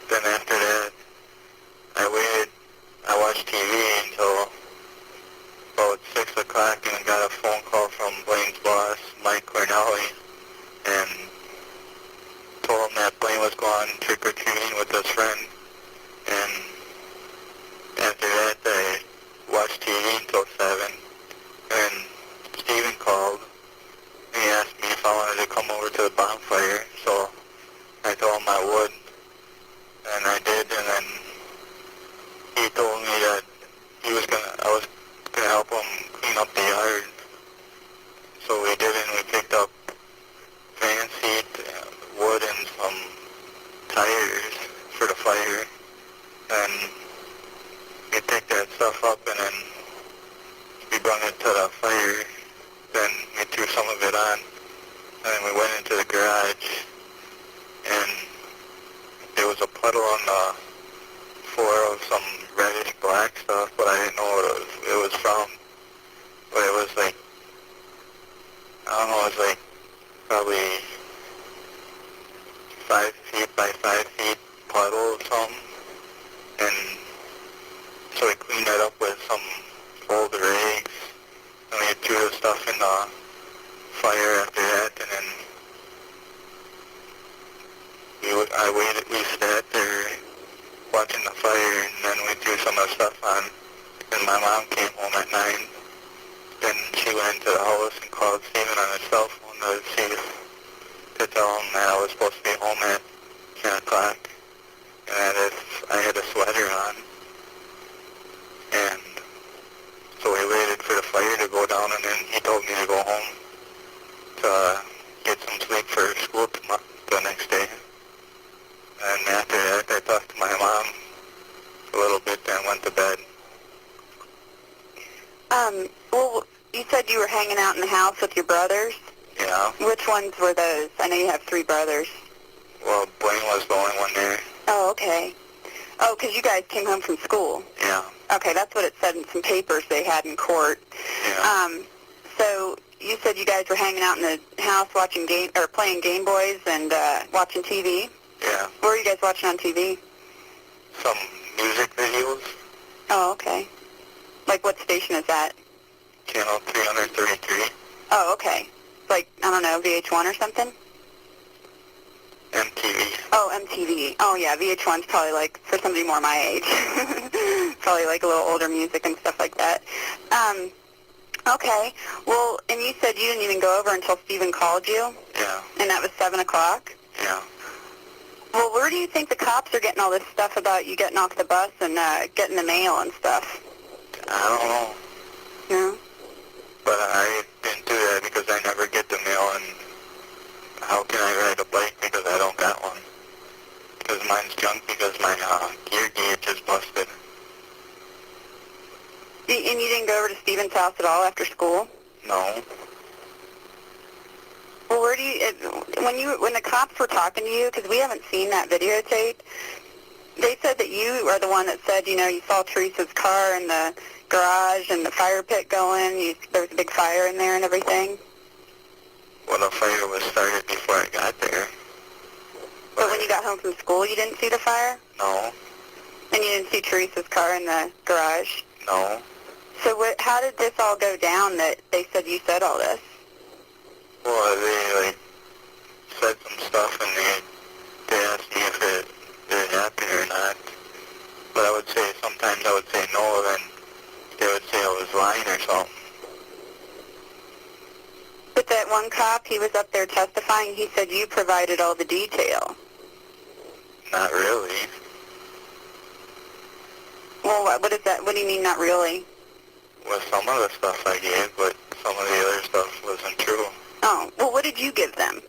then after that, I watched TV until about 6 o'clock and got a phone call from Blaine's boss, Mike Cornelli, and told him that Blaine was going trick-or-treating with his friend. And after that, I watched TV until 7, and Steven called, and he asked me if I wanted to come over to the bonfire, so I told him I would, and I did, and then he told me that I was gonna help him clean up the yard. So we did, and we picked up van seat, wood, and some tires for the fire, and we picked that stuff up, and then we brought it to the fire. Then we threw some of it on, and then we went into the garage, and there was a puddle on the floor of some reddish black stuff, but I didn't know what it was from. But it was like, I don't know, it was like probably 5 feet by 5 feet puddle or something. And so we cleaned that up with some old rags, and we threw the stuff in the fire after that, and then we sat there watching the fire, and then we threw some of the stuff on, and my mom came home at 9. Then she went into the house and called Steven on his cell phone to tell him that I was supposed to be home at 10 o'clock, and that if I had a sweater on. And so we waited for the fire to go down, and then he told me to go home to get some sleep for school the next day. And after that, I talked to my mom a little bit, then went to bed. Well, you said you were hanging out in the house with your brothers? Yeah. Which ones were those? I know you have 3 brothers. Well, Blaine was the only one there. Oh, okay. Oh, because you guys came home from school. Yeah. Okay, that's what it said in some papers they had in court. Yeah. So you said you guys were hanging out in the house watching playing Game Boys and watching TV? Yeah. What were you guys watching on TV? Some music videos. Oh, okay. Like what station is that? Channel 333. Oh, okay. Like, I don't know, VH1 or something? MTV. Oh, MTV. Oh, yeah, VH1's probably like, for somebody more my age, probably like a little older music and stuff like that. Okay. Well, and you said you didn't even go over until Steven called you? Yeah. And that was 7 o'clock? Yeah. Well, where do you think the cops are getting all this stuff about you getting off the bus and getting the mail and stuff? I don't know. No? But I didn't do that because I never get the mail, and how can I ride a bike because I don't got one? Because mine's junk because my gear gauge is busted. And you didn't go over to Steven's house at all after school? No. Well, where do you, when the cops were talking to you, because we haven't seen that videotape, they said that you are the one that said, you know, you saw Teresa's car in the garage and the fire pit going, there was a big fire in there and everything. Well, the fire was started before I got there. But when you got home from school, you didn't see the fire? No. And you didn't see Teresa's car in the garage? No. So how did this all go down that they said you said all this? Well, they, said some stuff, and they asked me if it happened or not. But I would say, sometimes I would say no, then they would say I was lying or something. But that one cop, he was up there testifying, he said you provided all the detail. Not really. Well, what is that? What do you mean, not really? Well, some of the stuff I gave, but some of the other stuff wasn't true. Oh, well, what did you give them?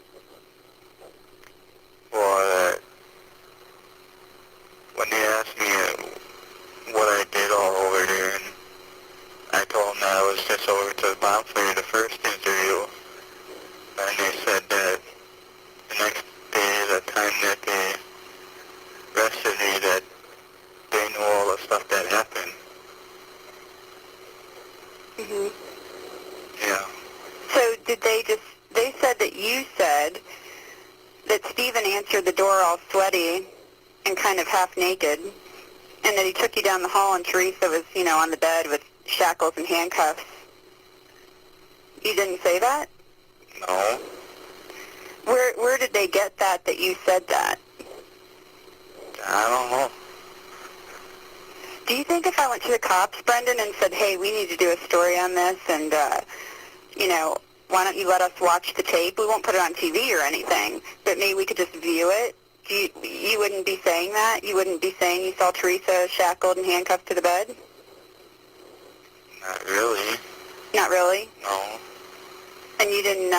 Well, when they asked me what I did all over there, and I told them that I was just over to the bonfire the first interview, they said that you said that Stephen answered the door all sweaty and kind of half naked, and that he took you down the hall and Teresa was, on the bed with shackles and handcuffs. You didn't say that? No. Where did they get that you said that? I don't know. Do you think if I went to the cops, Brendan, and said, hey, we need to do a story on this, and, why don't you let us watch the tape? We won't put it on TV or anything, but maybe we could just view it. You wouldn't be saying that? You wouldn't be saying you saw Teresa shackled and handcuffed to the bed? Not really. Not really? No. And you didn't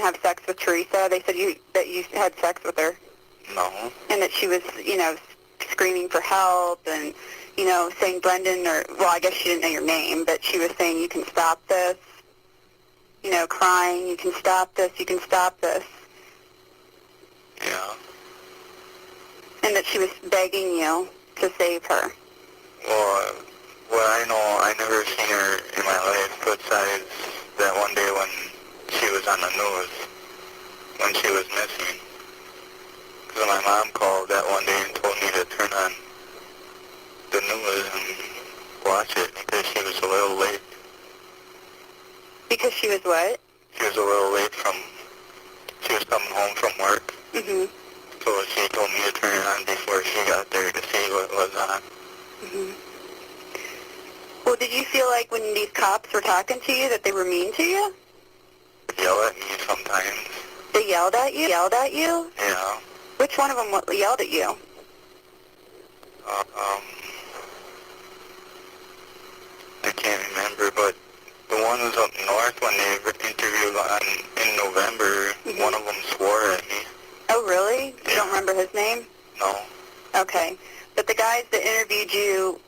have sex with Teresa? They said that you had sex with her? No. And that she was, screaming for help and, saying Brendan, well, I guess she didn't know your name, but she was saying, you can stop this, crying, you can stop this, you can stop this. Yeah. And that she was begging you to save her. Well, what I know, I never seen her in my life besides that one day when she was on the news, when she was missing. Because my mom called that one day and told me to turn on the news and watch it because she was a little late. Because she was what? She was a little late she was coming home from work. Mm-hmm. So she told me to turn it on before she got there to see what was on. Mm-hmm. Well, did you feel like when these cops were talking to you that they were mean to you? They yell at me sometimes. They yelled at you? Yelled at you? Yeah. Which one of them yelled at you? I can't remember, but the ones up north when they interviewed in November, Mm-hmm. one of them swore at me. Oh, really? You Yeah. don't remember his name? No. Okay. But the guys that interviewed you,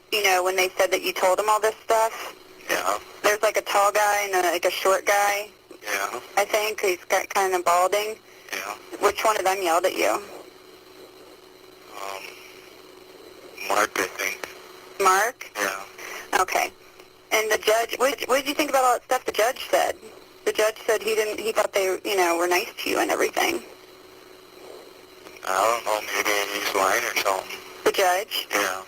when they said that you told them all this stuff, Yeah. there's like a tall guy and a short guy, Yeah. I think. He's got kind of balding. Yeah. Which one of them yelled at you? Mark, I think. Mark? Yeah. Okay. And the judge, what did you think about all that stuff the judge said? The judge said he thought they, were nice to you and everything. I don't know, maybe he's lying or something. The judge? Yeah.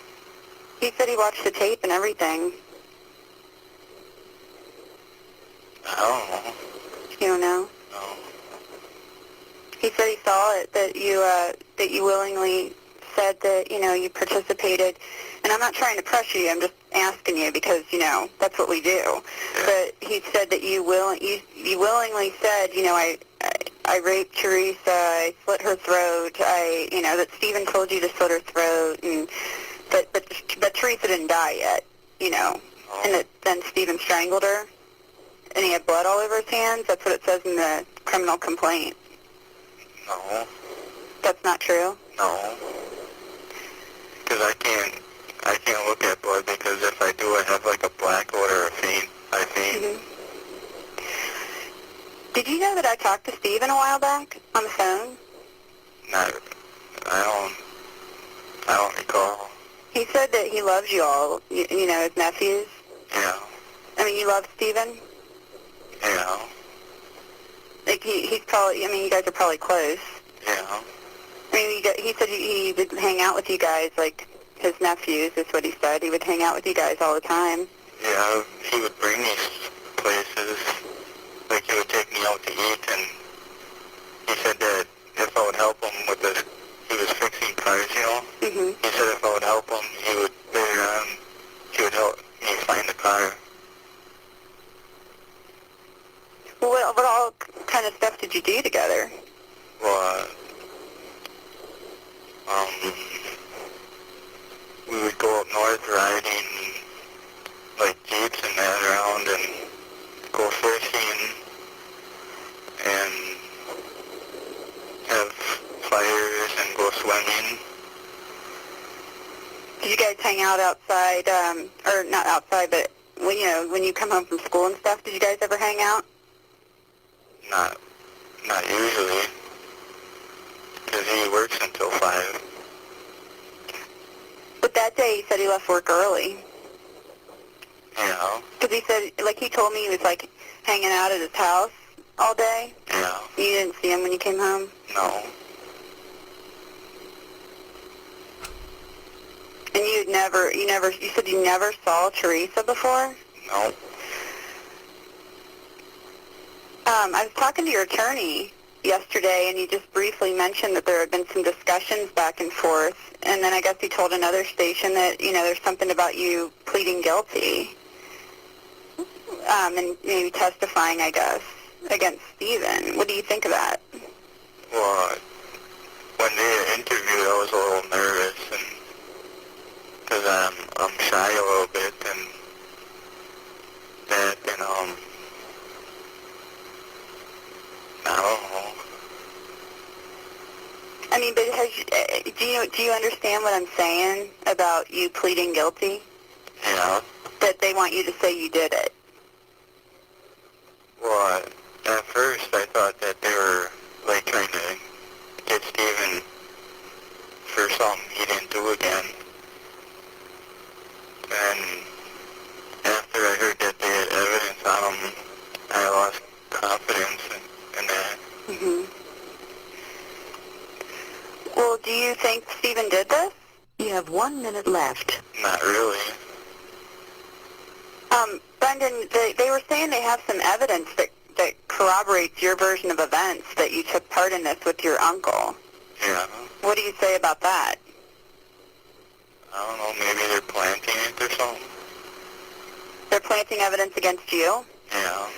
He said he watched the tape and everything. I don't know. You don't know? No. He said he saw it, that you willingly said that, you participated. And I'm not trying to pressure you, I'm just asking you because, that's what we do. Yeah. But he said that you willingly said, I raped Teresa, I slit her throat, that Stephen told you to slit her throat, and but Teresa didn't die yet, No. and that then Stephen strangled her, and he had blood all over his hands. That's what it says in the criminal complaint. No. That's not true? No. Because I can't look at blood because if I do, I have like a blackout or a faint. I faint. Mm-hmm. Did you know that I talked to Stephen a while back on the phone? I don't recall. He said that he loves you all, his nephews. Yeah. I mean, you love Stephen? Yeah. Like, he's probably, you guys are probably close. Yeah. I mean, he said he would hang out with you guys, like his nephews, is what he said. He would hang out with you guys all the time. Yeah, he would bring me places. Like, he would take me out to eat, and he said that if I would help him with this, he was fixing cars, Mm-hmm. He said if I would help him, he would help me find the car. Well, what all kind of stuff did you do together? Well, we would go up north riding, like, jeeps and that around and go fishing and have fires and go swimming. Did you guys hang out outside, or not outside, but when you come home from school and stuff, did you guys ever hang out? Not usually, because he works until 5. But that day he said he left work early. Yeah. Because he said, like, he told me he was, like, hanging out at his house all day? Yeah. You didn't see him when you came home? No. And you said you never saw Teresa before? No. I was talking to your attorney yesterday, and you just briefly mentioned that there had been some discussions back and forth, and then I guess you told another station that, there's something about you pleading guilty, and maybe testifying, I guess, against Stephen. What do you think of that? Well, when they interviewed, I was a little nervous, and because I'm shy a little bit, and that, and I don't know. I mean, but do you understand what I'm saying about you pleading guilty? Yeah. That they want you to say you did it. Well, at first I thought that they were like trying to get Steven for something he didn't do again. And after I heard that they had evidence on him, I lost confidence in that. Mm-hmm. Well, do you think Stephen did this? You have 1 minute left. Not really. Brendan, they were saying they have some evidence that corroborates your version of events, that you took part in this with your uncle. Yeah. What do you say about that? I don't know, maybe they're planting it or something. They're planting evidence against you? Yeah.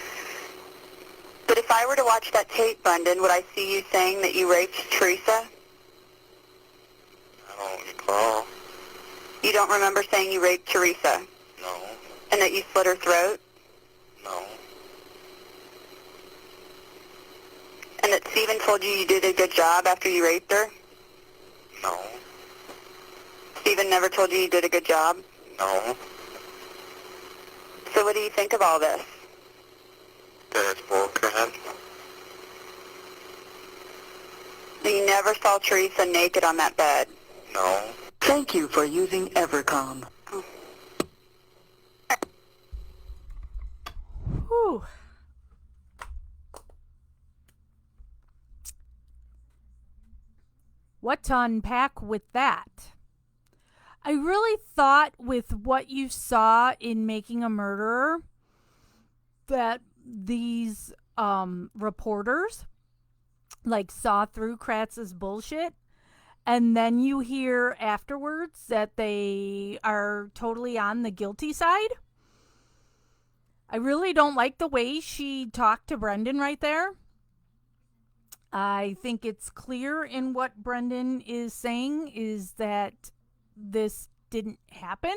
But if I were to watch that tape, Brendan, would I see you saying that you raped Teresa? I don't recall. You don't remember saying you raped Teresa? No. And that you slit her throat? No. And that Stephen told you did a good job after you raped her? No. Stephen never told you did a good job? No. So what do you think of all this? That is bullcrap. You never saw Teresa naked on that bed? No. Thank you for using Evercom. Whew. What to unpack with that? I really thought with what you saw in Making a Murderer that these reporters saw through Kratz's bullshit, and then you hear afterwards that they are totally on the guilty side. I really don't like the way she talked to Brendan right there. I think it's clear in what Brendan is saying is that this didn't happen.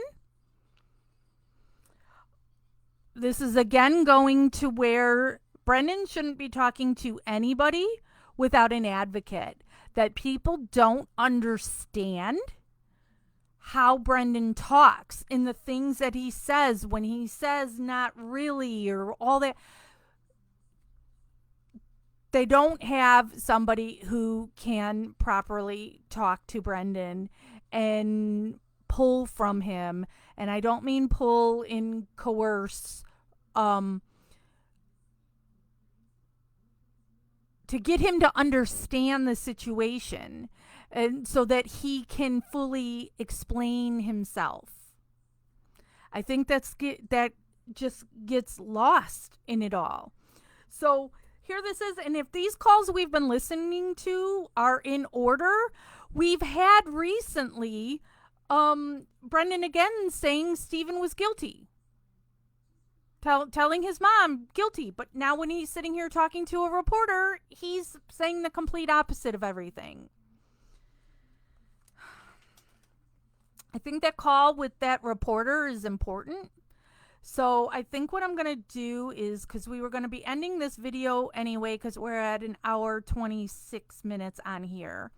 This is again going to where Brendan shouldn't be talking to anybody without an advocate. That people don't understand how Brendan talks and the things that he says when he says not really or all that. They don't have somebody who can properly talk to Brendan and pull from him. And I don't mean pull in coerce, to get him to understand the situation and so that he can fully explain himself. I think that just gets lost in it all. So here this is, and if these calls we've been listening to are in order, we've had recently Brendan again saying Stephen was guilty. Telling his mom guilty, but now when he's sitting here talking to a reporter, he's saying the complete opposite of everything. I think that call with that reporter is important. So I think what I'm going to do is, because we were going to be ending this video anyway, because we're at an hour 26 minutes on here.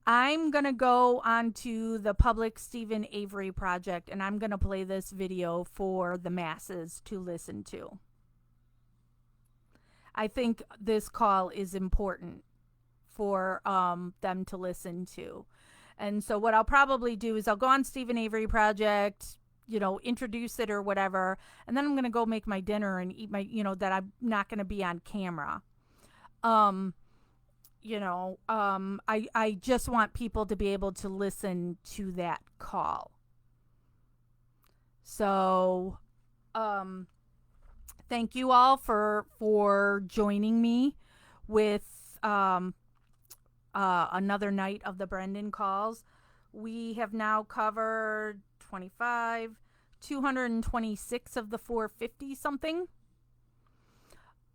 I'm going to go on to the Public Steven Avery Project, and I'm going to play this video for the masses to listen to. I think this call is important for them to listen to. And so what I'll probably do is I'll go on Steven Avery Project, introduce it or whatever, and then I'm going to go make my dinner and eat my, that I'm not going to be on camera. I just want people to be able to listen to that call. So, thank you all for joining me with another night of the Brendan calls. We have now covered 226 of the 450 something.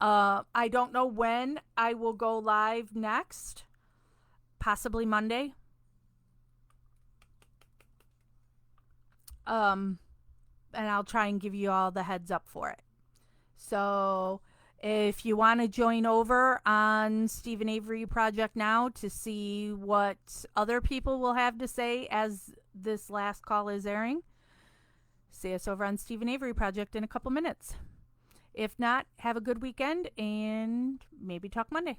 I don't know when I will go live next. Possibly Monday. And I'll try and give you all the heads up for it. So if you want to join over on Stephen Avery Project now to see what other people will have to say as this last call is airing, see us over on Stephen Avery Project in a couple minutes. If not, have a good weekend and maybe talk Monday.